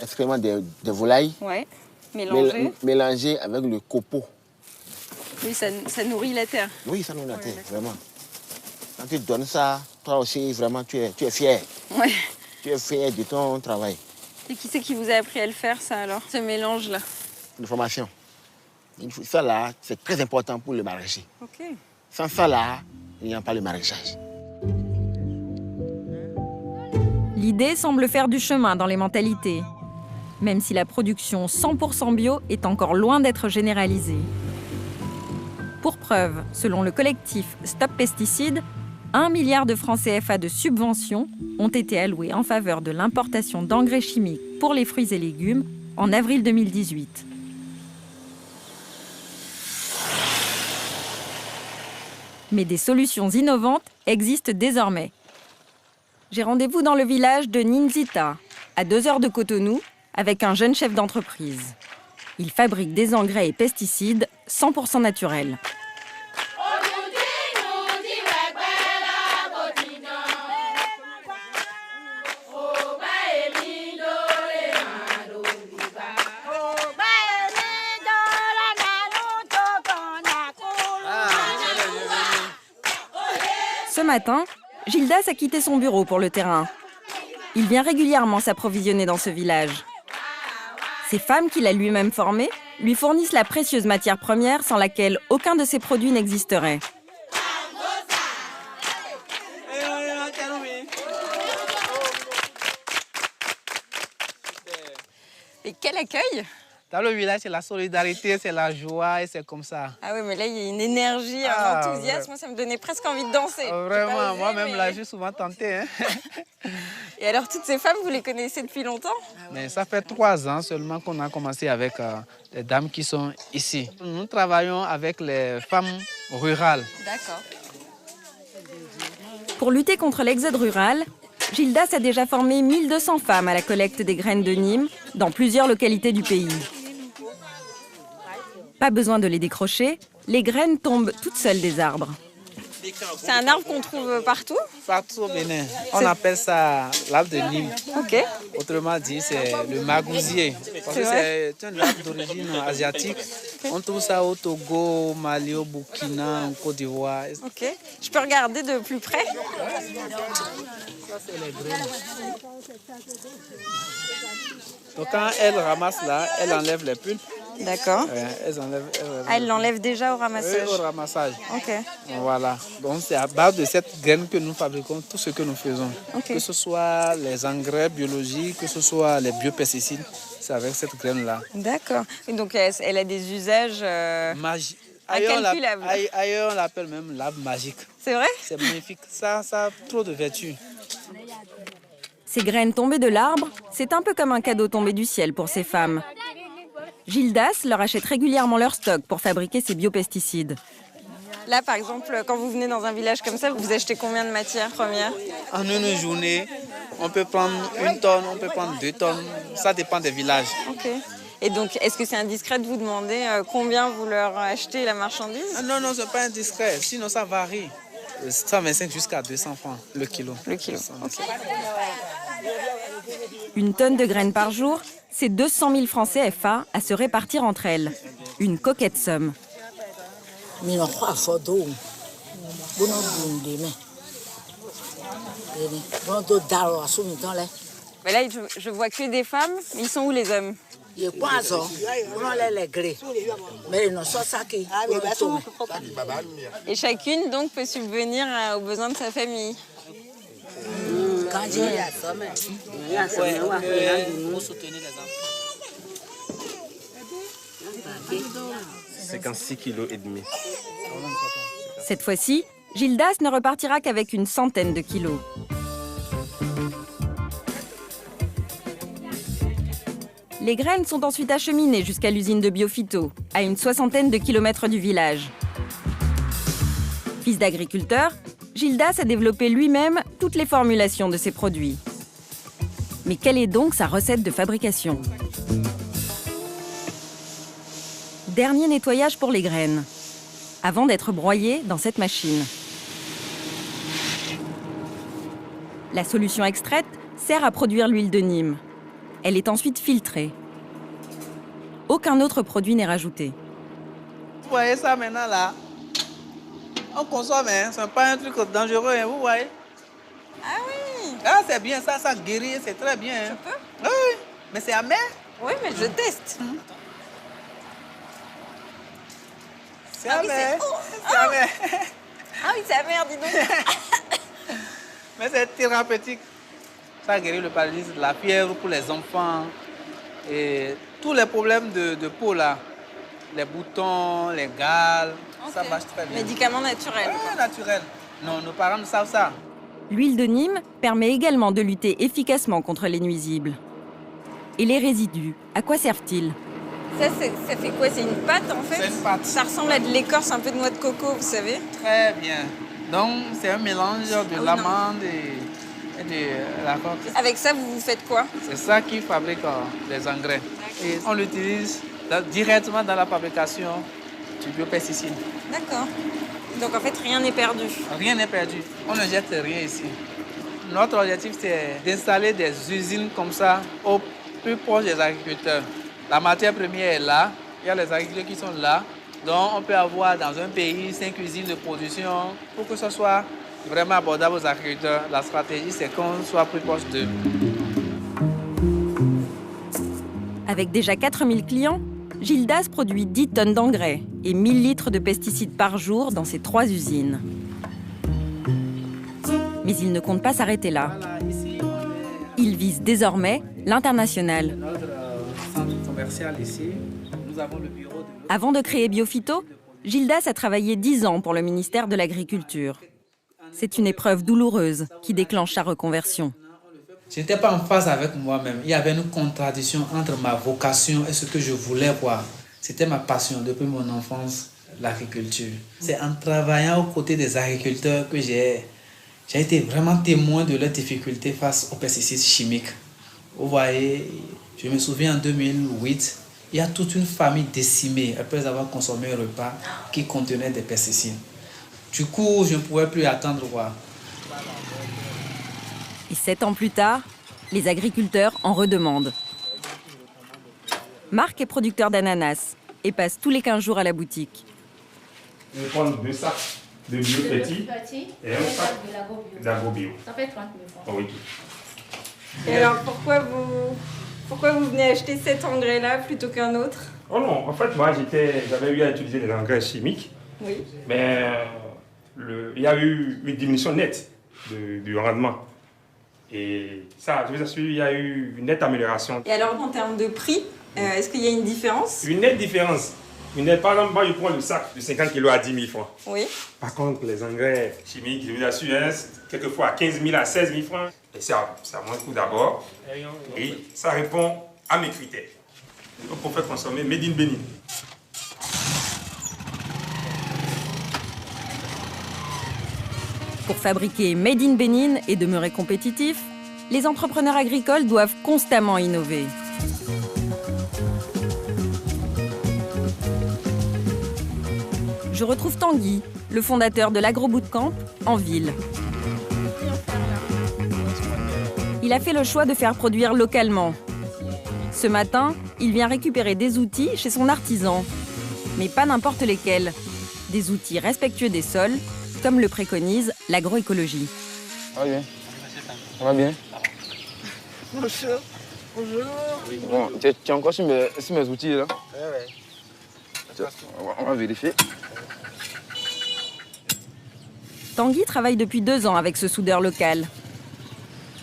excrément de volaille Ouais, mélangé. mélangé avec le copeau. Oui, ça nourrit la terre. Oui, ça nous l'a fait, vraiment. Quand tu donnes ça, toi aussi, vraiment, tu es fier. Ouais. Tu es fier de ton travail, Et qui c'est qui vous a appris à le faire, ça, alors? Ce mélange-là? de formation. Ça, là, c'est très important pour le maraîcher. Ok. Sans ça, là, il n'y a pas le maraîchage. L'idée semble faire du chemin dans les mentalités, même si la production 100% bio est encore loin d'être généralisée. Pour preuve, selon le collectif Stop Pesticides, 1 milliard de francs CFA de subventions ont été alloués en faveur de l'importation d'engrais chimiques pour les fruits et légumes en avril 2018. Mais des solutions innovantes existent désormais. J'ai rendez-vous dans le village de Ninzita, à 2 heures de Cotonou, avec un jeune chef d'entreprise. Il fabrique des engrais et pesticides 100% naturels. Ce matin, Gildas a quitté son bureau pour le terrain. Il vient régulièrement s'approvisionner dans ce village. Ces femmes qu'il a lui-même formées lui fournissent la précieuse matière première sans laquelle aucun de ses produits n'existerait. Et quel accueil! Dans le village, c'est la solidarité, c'est la joie et c'est comme ça. Ah oui, mais là, il y a une énergie, un enthousiasme. Moi, ça me donnait presque envie de danser. Vraiment, moi-même, là, je suis souvent tentée. Hein. Et alors, toutes ces femmes, vous les connaissez depuis longtemps? Mais ça fait 3 ans seulement qu'on a commencé avec les dames qui sont ici. Nous travaillons avec les femmes rurales. D'accord. Pour lutter contre l'exode rural, Gildas a déjà formé 1200 femmes à la collecte des graines de Nîmes dans plusieurs localités du pays. Pas besoin de les décrocher, les graines tombent toutes seules des arbres. C'est un arbre qu'on trouve partout? Partout au Bénin. On appelle ça l'arbre de Nîmes. Ok. Autrement dit, c'est le magousier. Parce que c'est un arbre d'origine asiatique. On trouve ça au Togo, au Mali, au Burkina, en Côte d'Ivoire. Ok. Je peux regarder de plus près? Ça, c'est les graines. Donc quand elle ramasse là, elle enlève les pulpes. D'accord. Elle l'enlève déjà au ramassage? Oui, au ramassage. Ok. Voilà. Donc c'est à base de cette graine que nous fabriquons tout ce que nous faisons. Okay. Que ce soit les engrais biologiques, que ce soit les biopesticides, c'est avec cette graine-là. D'accord. Donc elle a des usages incalculables. Ailleurs, on l'appelle même l'arbre magique. C'est vrai? C'est magnifique. Ça a trop de vertus. Ces graines tombées de l'arbre, c'est un peu comme un cadeau tombé du ciel pour ces femmes. Gildas leur achète régulièrement leur stock pour fabriquer ces biopesticides. Là, par exemple, quand vous venez dans un village comme ça, vous achetez combien de matières premières? En une journée, on peut prendre 1 tonne, on peut prendre 2 tonnes. Ça dépend des villages. Ok. Et donc, est-ce que c'est indiscret de vous demander combien vous leur achetez la marchandise? Non, ce n'est pas indiscret. Sinon, ça varie. 125 jusqu'à 200 francs le kilo. Le kilo. Okay. 1 tonne de graines par jour, c'est 200 000 francs CFA à se répartir entre elles. Une coquette somme. Mais là, je vois que des femmes. Ils sont où les hommes? Et chacune donc peut subvenir aux besoins de sa famille. C'est 56,5 kilos. Cette fois-ci, Gildas ne repartira qu'avec une centaine de kilos. Les graines sont ensuite acheminées jusqu'à l'usine de Biophyto, à une 60aine de kilomètres du village. Fils d'agriculteur, Gildas a développé lui-même toutes les formulations de ses produits. Mais quelle est donc sa recette de fabrication? Dernier nettoyage pour les graines, avant d'être broyées dans cette machine. La solution extraite sert à produire l'huile de Nîmes. Elle est ensuite filtrée. Aucun autre produit n'est rajouté. Vous voyez ça maintenant là? On consomme, hein? Ce n'est pas un truc dangereux, hein? Vous voyez? Ah oui! Ah, c'est bien, ça guérit, c'est très bien. Hein? Je peux? Oui, mais c'est amer. Oui, mais je teste. C'est amer. C'est amer. Ah oui, c'est amer, dis donc. Mais c'est thérapeutique. Ça guérit le paludisme, la fièvre pour les enfants et tous les problèmes de peau là, les boutons, les gales, ça marche très bien. Médicament naturel. Oui, naturel. Non, nos parents nous savent ça. L'huile de Nîmes permet également de lutter efficacement contre les nuisibles. Et les résidus, à quoi servent-ils? Ça fait quoi? C'est une pâte en fait? C'est une pâte. Ça ressemble à de l'écorce un peu de noix de coco, vous savez? Très bien. Donc c'est un mélange de l'amande et de la coque. Avec ça, vous faites quoi? C'est ça qui fabrique les engrais. Et on l'utilise directement dans la fabrication du biopesticide. D'accord. Donc en fait, rien n'est perdu. Rien n'est perdu. On ne jette rien ici. Notre objectif, c'est d'installer des usines comme ça au plus proche des agriculteurs. La matière première est là, il y a les agriculteurs qui sont là. Donc on peut avoir dans un pays 5 usines de production pour que ce soit vraiment abordable aux agriculteurs. La stratégie, c'est qu'on soit plus proche d'eux. Avec déjà 4000 clients, Gildas produit 10 tonnes d'engrais et 1000 litres de pesticides par jour dans ses 3 usines. Mais il ne compte pas s'arrêter là. Il vise désormais l'international. Notre commercial ici. Nous avons le bureau de... Avant de créer Biophyto, Gildas a travaillé 10 ans pour le ministère de l'Agriculture. C'est une épreuve douloureuse qui déclenche sa reconversion. Je n'étais pas en phase avec moi-même. Il y avait une contradiction entre ma vocation et ce que je voulais voir. C'était ma passion depuis mon enfance, l'agriculture. C'est en travaillant aux côtés des agriculteurs que j'ai été vraiment témoin de leurs difficultés face aux pesticides chimiques. Vous voyez, je me souviens en 2008, il y a toute une famille décimée après avoir consommé un repas qui contenait des pesticides. Du coup, je ne pouvais plus attendre voir. Et 7 ans plus tard, les agriculteurs en redemandent. Marc est producteur d'ananas et passe tous les 15 jours à la boutique. Je vais prendre 2 sacs de bio petit et un sac d'agro bio. Ça fait 30 000 francs. Oh oui. Et alors, pourquoi vous venez acheter cet engrais-là plutôt qu'un autre? Oh non, en fait, moi, j'avais eu à utiliser des engrais chimiques. Oui. Mais il y a eu une diminution nette du rendement. Et ça, je vous assure, il y a eu une nette amélioration. Et alors, en termes de prix, est-ce qu'il y a une différence? Une nette différence. Par exemple, moi, je prends le sac de 50 kg à 10 000 francs. Oui. Par contre, les engrais chimiques, je vous assure, quelquefois à 15 000 à 16 000 francs. Et ça a moins de coût d'abord. Et ça répond à mes critères. On peut faire consommer Made in Bénin. Pour fabriquer Made in Bénin et demeurer compétitifs, les entrepreneurs agricoles doivent constamment innover. Je retrouve Tanguy, le fondateur de l'Agro-Bootcamp, en ville. Il a fait le choix de faire produire localement. Ce matin, il vient récupérer des outils chez son artisan. Mais pas n'importe lesquels. Des outils respectueux des sols, comme le préconise l'agroécologie. Ça va bien? Ça va bien? Bonjour. Bonjour. Bon, tu es encore sur mes outils là? Oui. On va vérifier. Tanguy travaille depuis 2 ans avec ce soudeur local.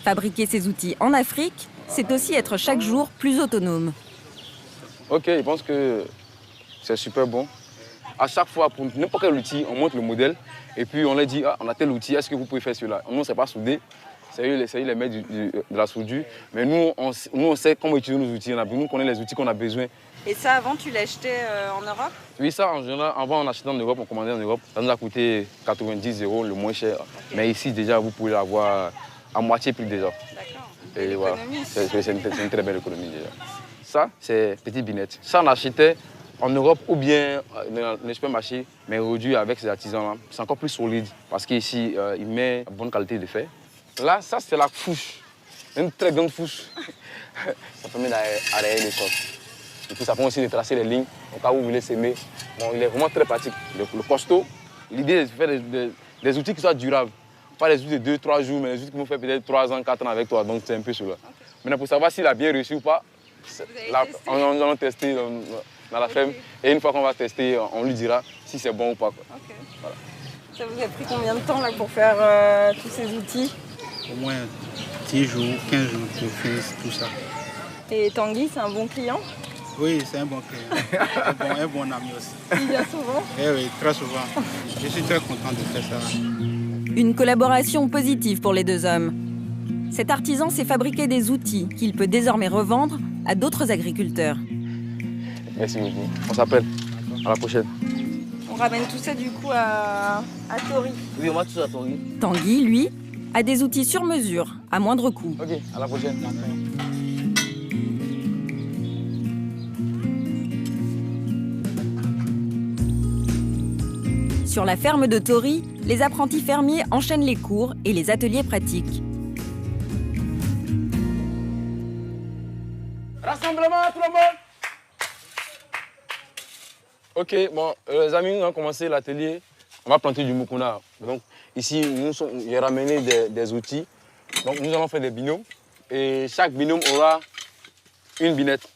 Fabriquer ses outils en Afrique, c'est aussi être chaque jour plus autonome. Ok, je pense que c'est super bon. À chaque fois, pour n'importe quel outil, on montre le modèle et puis on leur dit, on a tel outil, est-ce que vous pouvez faire celui-là? Nous, on ne sait pas souder, c'est eux les maîtres de la soudure, mais nous, on sait comment utiliser nos outils. Nous, on connaît les outils qu'on a besoin. Et ça, avant, tu l'achetais en Europe? Oui, ça, en général, avant, on achetait en Europe, on commandait en Europe. Ça nous a coûté 90 €, le moins cher. Mais ici, déjà, vous pouvez l'avoir à moitié prix déjà. D'accord. Et voilà, c'est une très belle économie déjà. Ça, c'est Petite Binette. Ça, on achetait en Europe ou bien dans les supermarchés, mais aujourd'hui, avec ces artisans-là, c'est encore plus solide parce qu'ici, ils mettent une bonne qualité de fer. Là, ça, c'est la fouche, une très grande fouche. Ça permet d'arrayer les sols. Et puis, ça permet aussi de tracer les lignes au cas où vous voulez s'aimer. Bon, il est vraiment très pratique. Le costaud, l'idée, c'est de faire des outils qui soient durables. Pas des outils de 2-3 jours, mais des outils qui vont faire peut-être 3 ans, 4 ans avec toi. Donc, c'est un peu cela. Okay. Maintenant, pour savoir s'il a bien réussi ou pas, là, on va tester dans la ferme. Et une fois qu'on va tester, on lui dira si c'est bon ou pas. Quoi. Okay. Voilà. Ça vous a pris combien de temps là, pour faire tous ces outils? Au moins 10 jours, 15 jours pour finir tout ça. Et Tanguy, c'est un bon client? Oui, c'est un bon client. un bon ami aussi. Il vient souvent? Oui, très souvent. Je suis très content de faire ça. Une collaboration positive pour les 2 hommes. Cet artisan sait fabriquer des outils qu'il peut désormais revendre à d'autres agriculteurs. Merci beaucoup. On s'appelle. À la prochaine. On ramène tout ça du coup à Tori. Oui, on va tout ça à Tori. Tanguy, lui, a des outils sur mesure, à moindre coût. Ok, à la prochaine. Sur la ferme de Tori, les apprentis fermiers enchaînent les cours et les ateliers pratiques. Rassemblement, tout le monde! Ok, bon, les amis, nous avons commencé l'atelier. On va planter du mukuna. Donc, ici, j'ai ramené des outils. Donc, nous allons faire des binômes. Et chaque binôme aura une binette.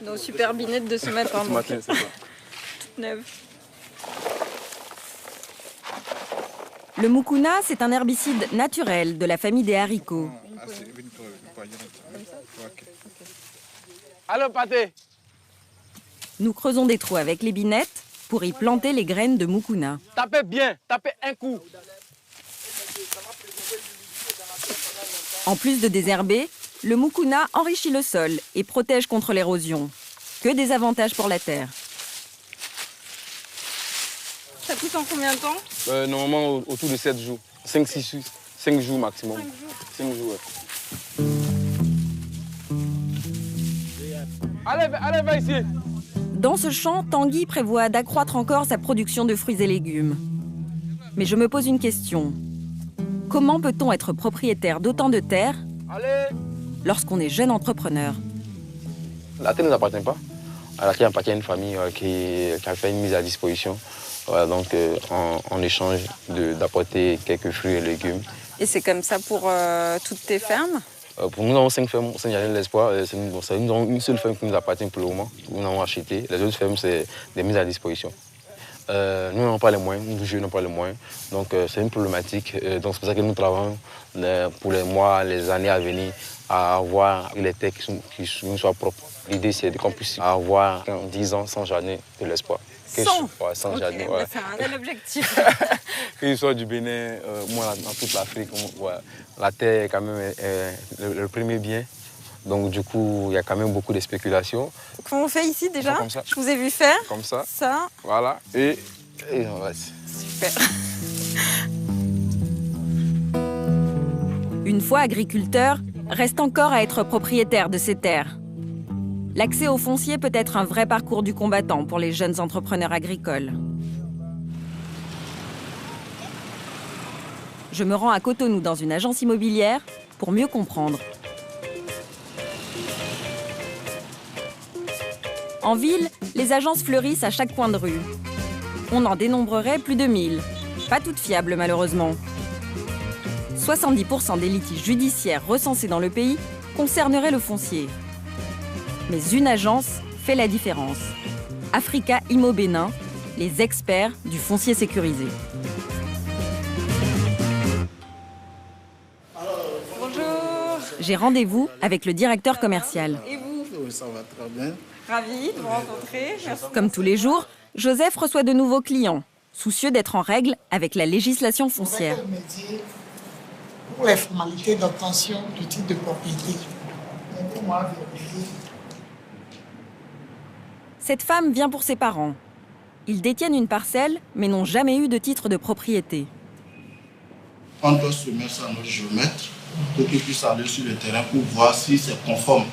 Nos super binettes de ce matin. Ce matin, c'est ça. Toutes neuves. Le mukuna, c'est un herbicide naturel de la famille des haricots. Allez, pâté. Nous creusons des trous avec les binettes pour y planter les graines de mukuna. Tapez bien, tapez un coup. En plus de désherber, le mukuna enrichit le sol et protège contre l'érosion. Que des avantages pour la terre. Ça pousse en combien de temps? Normalement, autour de 7 jours. 5 jours maximum. 5 jours, ouais. Allez, va ici. Dans ce champ, Tanguy prévoit d'accroître encore sa production de fruits et légumes. Mais je me pose une question. Comment peut-on être propriétaire d'autant de terre lorsqu'on est jeune entrepreneur? La terre ne nous appartient pas. La terre appartient à une famille qui a fait une mise à disposition. Voilà, donc en échange d'apporter quelques fruits et légumes. Et c'est comme ça pour toutes tes fermes? Pour nous, nous avons 5 fermes au Saint-Jardin de l'Espoir. Nous avons une seule ferme qui nous appartient pour le moment. Nous avons acheté. Les autres fermes, c'est des mises à disposition. Nous n'avons pas les moyens, nous jeunes n'avons pas les moyens. Donc c'est une problématique. Donc c'est pour ça que nous travaillons pour les mois, les années à venir, à avoir les terres qui nous soient propres. L'idée, c'est qu'on puisse avoir 10 ans sans jardin de l'Espoir. 100 jardin, ouais. C'est un bel objectif. Qu'il soit du Bénin, moi dans toute l'Afrique, ouais. La terre est quand même le premier bien. Donc du coup, il y a quand même beaucoup de spéculations. Comment on fait ici déjà? Comme ça. Je vous ai vu faire. Comme ça. Ça. Voilà. Et on va. Super. Une fois agriculteur, reste encore à être propriétaire de ses terres. L'accès au foncier peut être un vrai parcours du combattant pour les jeunes entrepreneurs agricoles. Je me rends à Cotonou dans une agence immobilière pour mieux comprendre. En ville, les agences fleurissent à chaque coin de rue. On en dénombrerait plus de 1000. Pas toutes fiables, malheureusement. 70% des litiges judiciaires recensés dans le pays concerneraient le foncier. Mais une agence fait la différence. Africa Immo Bénin, les experts du foncier sécurisé. Bonjour. J'ai rendez-vous avec le directeur commercial. Et vous? Ça va très bien. Ravi de vous rencontrer. Merci. Comme tous les jours, Joseph reçoit de nouveaux clients, soucieux d'être en règle avec la législation foncière. Pour les formalités d'obtention du titre de propriété. Cette femme vient pour ses parents. Ils détiennent une parcelle, mais n'ont jamais eu de titre de propriété. On doit soumettre ça à notre géomètre pour qu'il puisse aller sur le terrain pour voir si c'est conforme.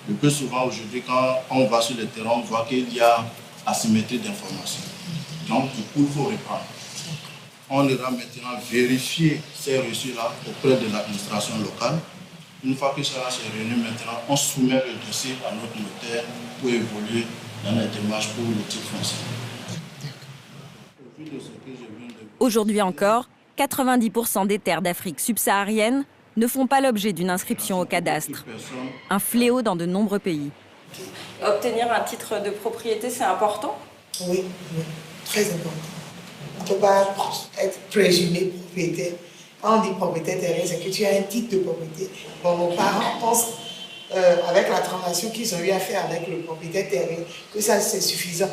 Le plus souvent aujourd'hui, quand on va sur le terrain, on voit qu'il y a asymétrie d'informations. Donc, du coup, il faut reprendre. On ira maintenant vérifier ces reçus-là auprès de l'administration locale. Une fois que cela s'est réuni, maintenant, on soumet le dossier à notre notaire pour évoluer dans les démarches pour le titre foncier. Aujourd'hui encore, 90% des terres d'Afrique subsaharienne ne font pas l'objet d'une inscription au cadastre. Un fléau dans de nombreux pays. Obtenir un titre de propriété, c'est important? Oui, très important. On ne peut pas être présumé propriétaire. Quand on dit propriétaire terrien, c'est que tu as un titre de propriété. Bon, nos parents pensent, avec la transaction qu'ils ont eu à faire avec le propriétaire terrien, que ça c'est suffisant.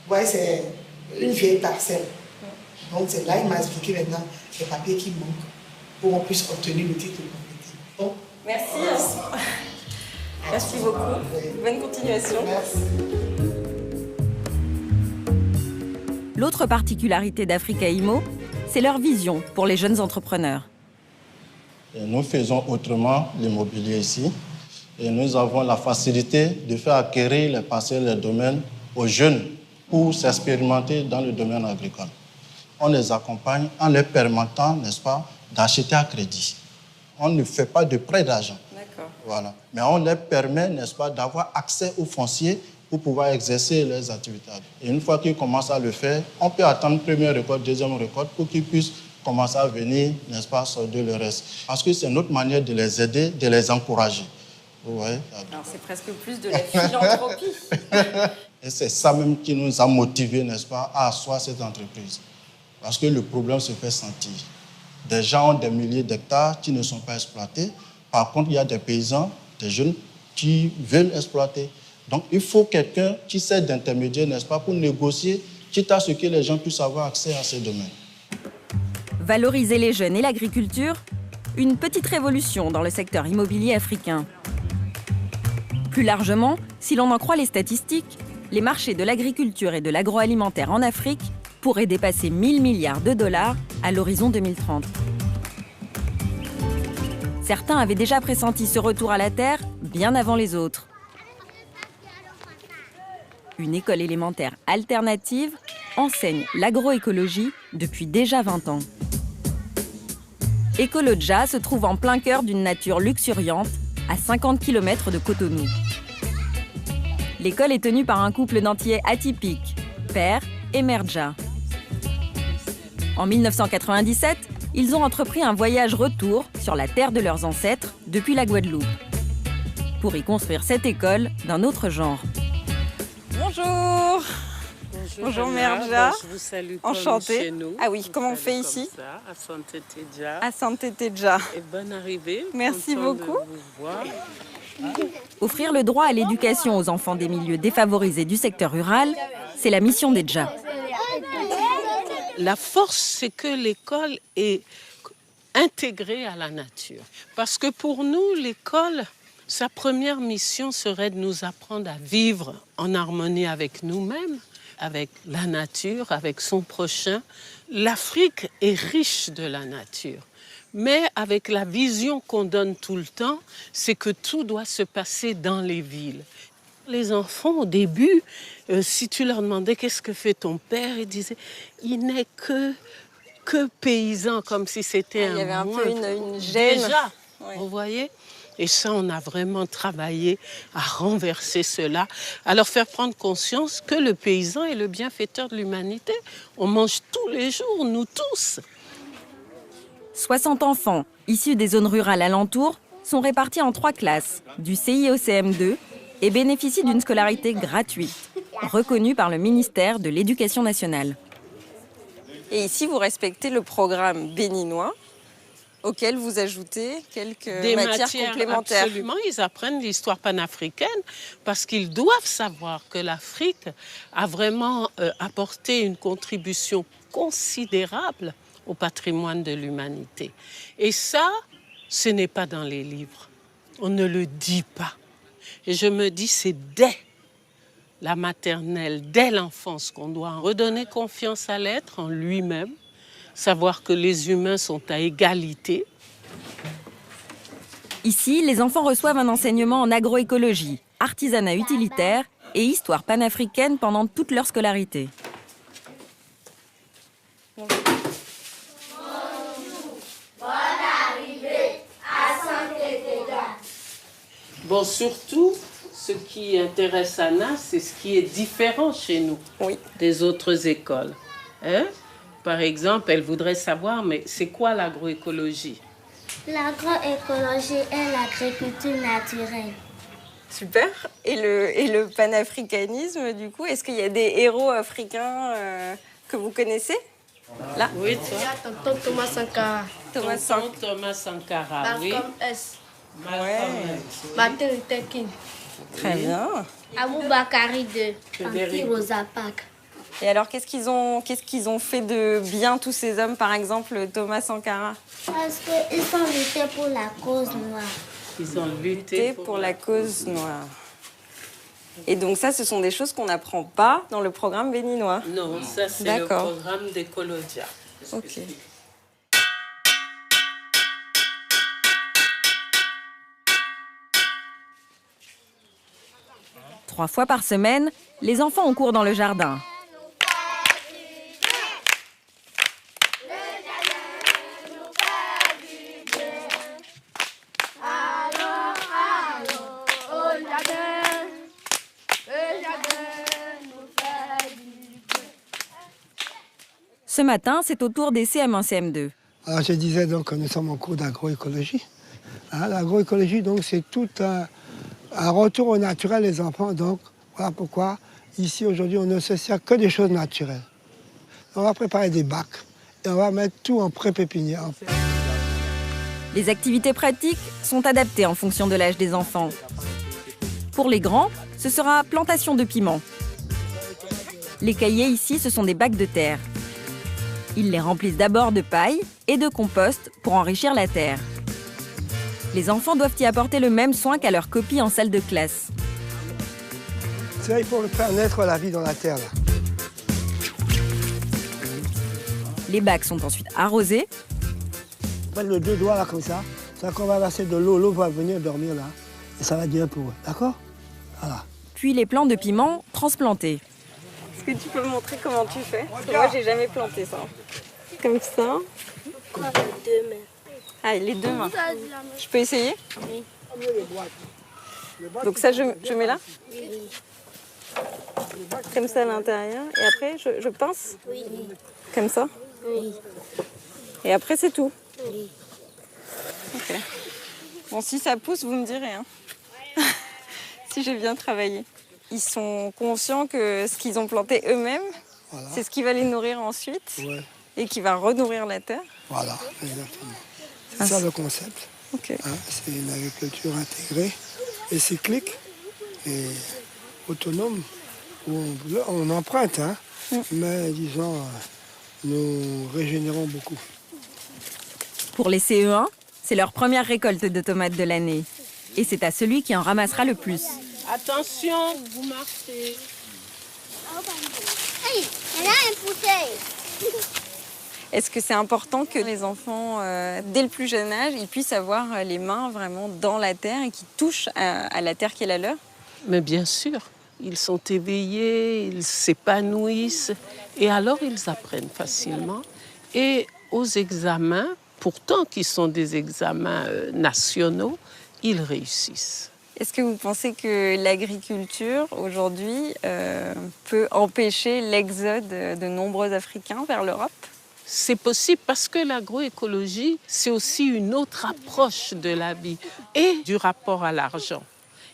Ouais, c'est une vieille parcelle. Donc c'est là, il m'a expliqué maintenant les papiers qui manquent pour qu'on puisse obtenir le titre de propriété. Bon. Merci. Merci beaucoup. Bonne continuation. Merci. L'autre particularité d'Africa Immo, c'est leur vision pour les jeunes entrepreneurs. Et nous faisons autrement l'immobilier ici. Et nous avons la facilité de faire acquérir les parcelles et les domaines aux jeunes pour s'expérimenter dans le domaine agricole. On les accompagne en leur permettant, n'est-ce pas, d'acheter à crédit. On ne fait pas de prêt d'argent. D'accord. Voilà. Mais on leur permet, n'est-ce pas, d'avoir accès aux fonciers pour pouvoir exercer leurs activités. Et une fois qu'ils commencent à le faire, on peut attendre première récolte, deuxième récolte pour qu'ils puissent commencer à venir, n'est-ce pas, solder le reste. Parce que c'est notre manière de les aider, de les encourager. Vous voyez? Alors c'est presque plus de la philanthropie. Et c'est ça même qui nous a motivés, n'est-ce pas, à asseoir cette entreprise. Parce que le problème se fait sentir. Des gens ont des milliers d'hectares qui ne sont pas exploités. Par contre, il y a des paysans, des jeunes, qui veulent exploiter. Donc, il faut quelqu'un qui sert d'intermédiaire, n'est-ce pas, pour négocier, quitte à ce que les gens puissent avoir accès à ces domaines. Valoriser les jeunes et l'agriculture, une petite révolution dans le secteur immobilier africain. Plus largement, si l'on en croit les statistiques, les marchés de l'agriculture et de l'agroalimentaire en Afrique pourraient dépasser 1 000 milliards de dollars à l'horizon 2030. Certains avaient déjà pressenti ce retour à la terre bien avant les autres. Une école élémentaire alternative enseigne l'agroécologie depuis déjà 20 ans. Ecolodja se trouve en plein cœur d'une nature luxuriante, à 50 km de Cotonou. L'école est tenue par un couple d'Antillais atypiques, Père et Mère Dja. En 1997, ils ont entrepris un voyage retour sur la terre de leurs ancêtres depuis la Guadeloupe, pour y construire cette école d'un autre genre. Bonjour. Bonjour Mère Dja. Je vous salue. Enchantée. Chez nous. Ah oui, comment on fait ici? À Santé Tedja. À Santé Tedja. Et bonne arrivée. Merci beaucoup. De vous voir. Offrir le droit à l'éducation aux enfants des milieux défavorisés du secteur rural, c'est la mission des Dja. La force, c'est que l'école est intégrée à la nature. Parce que pour nous, l'école, sa première mission serait de nous apprendre à vivre en harmonie avec nous-mêmes, avec la nature, avec son prochain. L'Afrique est riche de la nature. Mais avec la vision qu'on donne tout le temps, c'est que tout doit se passer dans les villes. Les enfants, au début, si tu leur demandais qu'est-ce que fait ton père, ils disaient il n'est que paysan, comme si c'était un. Il y avait un peu une gêne. Déjà, oui. Vous voyez. Et ça, on a vraiment travaillé à renverser cela, à leur faire prendre conscience que le paysan est le bienfaiteur de l'humanité. On mange tous les jours, nous tous. 60 enfants issus des zones rurales alentours sont répartis en 3 classes du CIOCM2 et bénéficient d'une scolarité gratuite, reconnue par le ministère de l'Éducation nationale. Et ici, vous respectez le programme béninois, auquel vous ajoutez quelques matières complémentaires. Absolument, ils apprennent l'histoire panafricaine parce qu'ils doivent savoir que l'Afrique a vraiment apporté une contribution considérable au patrimoine de l'humanité. Et ça, ce n'est pas dans les livres. On ne le dit pas. Et je me dis, c'est dès la maternelle, dès l'enfance, qu'on doit redonner confiance à l'être en lui-même, savoir que les humains sont à égalité. Ici, les enfants reçoivent un enseignement en agroécologie, artisanat utilitaire et histoire panafricaine pendant toute leur scolarité. Bon, surtout, ce qui intéresse Anna, c'est ce qui est différent chez nous des autres écoles. Hein? Par exemple, elle voudrait savoir, mais c'est quoi l'agroécologie? L'agroécologie est l'agriculture naturelle. Super. Et le panafricanisme, du coup, est-ce qu'il y a des héros africains que vous connaissez? Là? Oui, toi. Tonton Thomas Sankara. Thomas Sankara, oui. Malcolm S. Ouais. Martin Luther King. Très bien. Aboubakari de Anki Rosa Parks. Et alors, qu'est-ce qu'ils ont fait de bien, tous ces hommes, par exemple, Thomas Sankara? Parce qu'ils ont lutté pour la cause noire. Ils ont lutté pour la cause noire. Et donc ça, ce sont des choses qu'on n'apprend pas dans le programme béninois? Non, ça c'est le programme d'Ecolodja. Ok. Trois fois par semaine, les enfants ont cours dans le jardin. Ce matin, c'est au tour des CM1, CM2. Alors, je disais donc que nous sommes en cours d'agroécologie. Hein, l'agroécologie, donc, c'est tout un retour au naturel des enfants. Donc, voilà pourquoi, ici, aujourd'hui, on ne se sert que des choses naturelles. On va préparer des bacs et on va mettre tout en pré-pépinière. Les activités pratiques sont adaptées en fonction de l'âge des enfants. Pour les grands, ce sera plantation de piments. Les cahiers ici, ce sont des bacs de terre. Ils les remplissent d'abord de paille et de compost pour enrichir la terre. Les enfants doivent y apporter le même soin qu'à leur copie en salle de classe. C'est là, il faut faire naître la vie dans la terre. Là. Les bacs sont ensuite arrosés. Le 2 doigts là comme ça, c'est là qu'on va verser de l'eau, l'eau va venir dormir là. Et ça va bien pour eux, d'accord? Voilà. Puis les plants de piment transplantés. Est-ce que tu peux me montrer comment tu fais? Parce que moi, j'ai jamais planté ça. Comme ça. Avec 2 mains. Ah, les 2 mains. Je peux essayer? Oui. Donc ça, je mets là? Oui. Comme ça à l'intérieur. Et après, je pince? Oui. Comme ça? Oui. Et après, c'est tout? Oui. Ok. Bon, si ça pousse, vous me direz. Hein. Si j'ai bien travaillé. Ils sont conscients que ce qu'ils ont planté eux-mêmes, voilà, c'est ce qui va les nourrir ensuite, ouais, et qui va renourrir la terre. Voilà, exactement. C'est ça le concept. Okay. Hein, c'est une agriculture intégrée et cyclique et autonome, où on emprunte, hein, mais disons, nous régénérons beaucoup. Pour les CE1, c'est leur première récolte de tomates de l'année. Et c'est à celui qui en ramassera le plus. Attention, vous marchez. Hey, il y a une bouteille. Est-ce que c'est important que les enfants, dès le plus jeune âge, ils puissent avoir les mains vraiment dans la terre et qu'ils touchent à la terre qui est la leur? Mais bien sûr, ils sont éveillés, ils s'épanouissent et alors ils apprennent facilement. Et aux examens, pourtant qui sont des examens nationaux, ils réussissent. Est-ce que vous pensez que l'agriculture, aujourd'hui, peut empêcher l'exode de nombreux Africains vers l'Europe? C'est possible parce que l'agroécologie, c'est aussi une autre approche de la vie et du rapport à l'argent.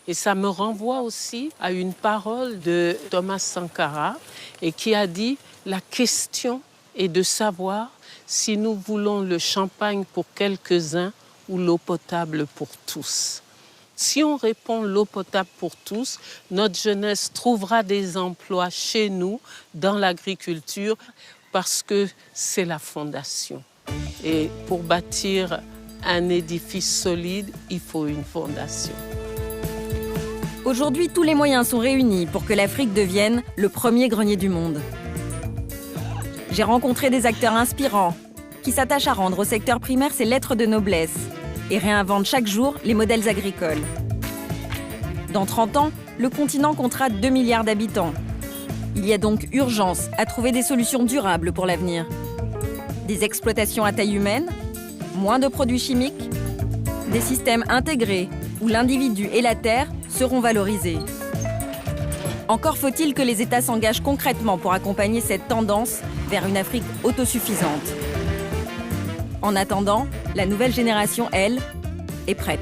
Et ça me renvoie aussi à une parole de Thomas Sankara et qui a dit « La question est de savoir si nous voulons le champagne pour quelques-uns ou l'eau potable pour tous ». Si on répond l'eau potable pour tous, notre jeunesse trouvera des emplois chez nous, dans l'agriculture, parce que c'est la fondation. Et pour bâtir un édifice solide, il faut une fondation. Aujourd'hui, tous les moyens sont réunis pour que l'Afrique devienne le premier grenier du monde. J'ai rencontré des acteurs inspirants qui s'attachent à rendre au secteur primaire ses lettres de noblesse et réinventent chaque jour les modèles agricoles. Dans 30 ans, le continent comptera 2 milliards d'habitants. Il y a donc urgence à trouver des solutions durables pour l'avenir. Des exploitations à taille humaine, moins de produits chimiques, des systèmes intégrés où l'individu et la terre seront valorisés. Encore faut-il que les États s'engagent concrètement pour accompagner cette tendance vers une Afrique autosuffisante. En attendant, la nouvelle génération, elle, est prête.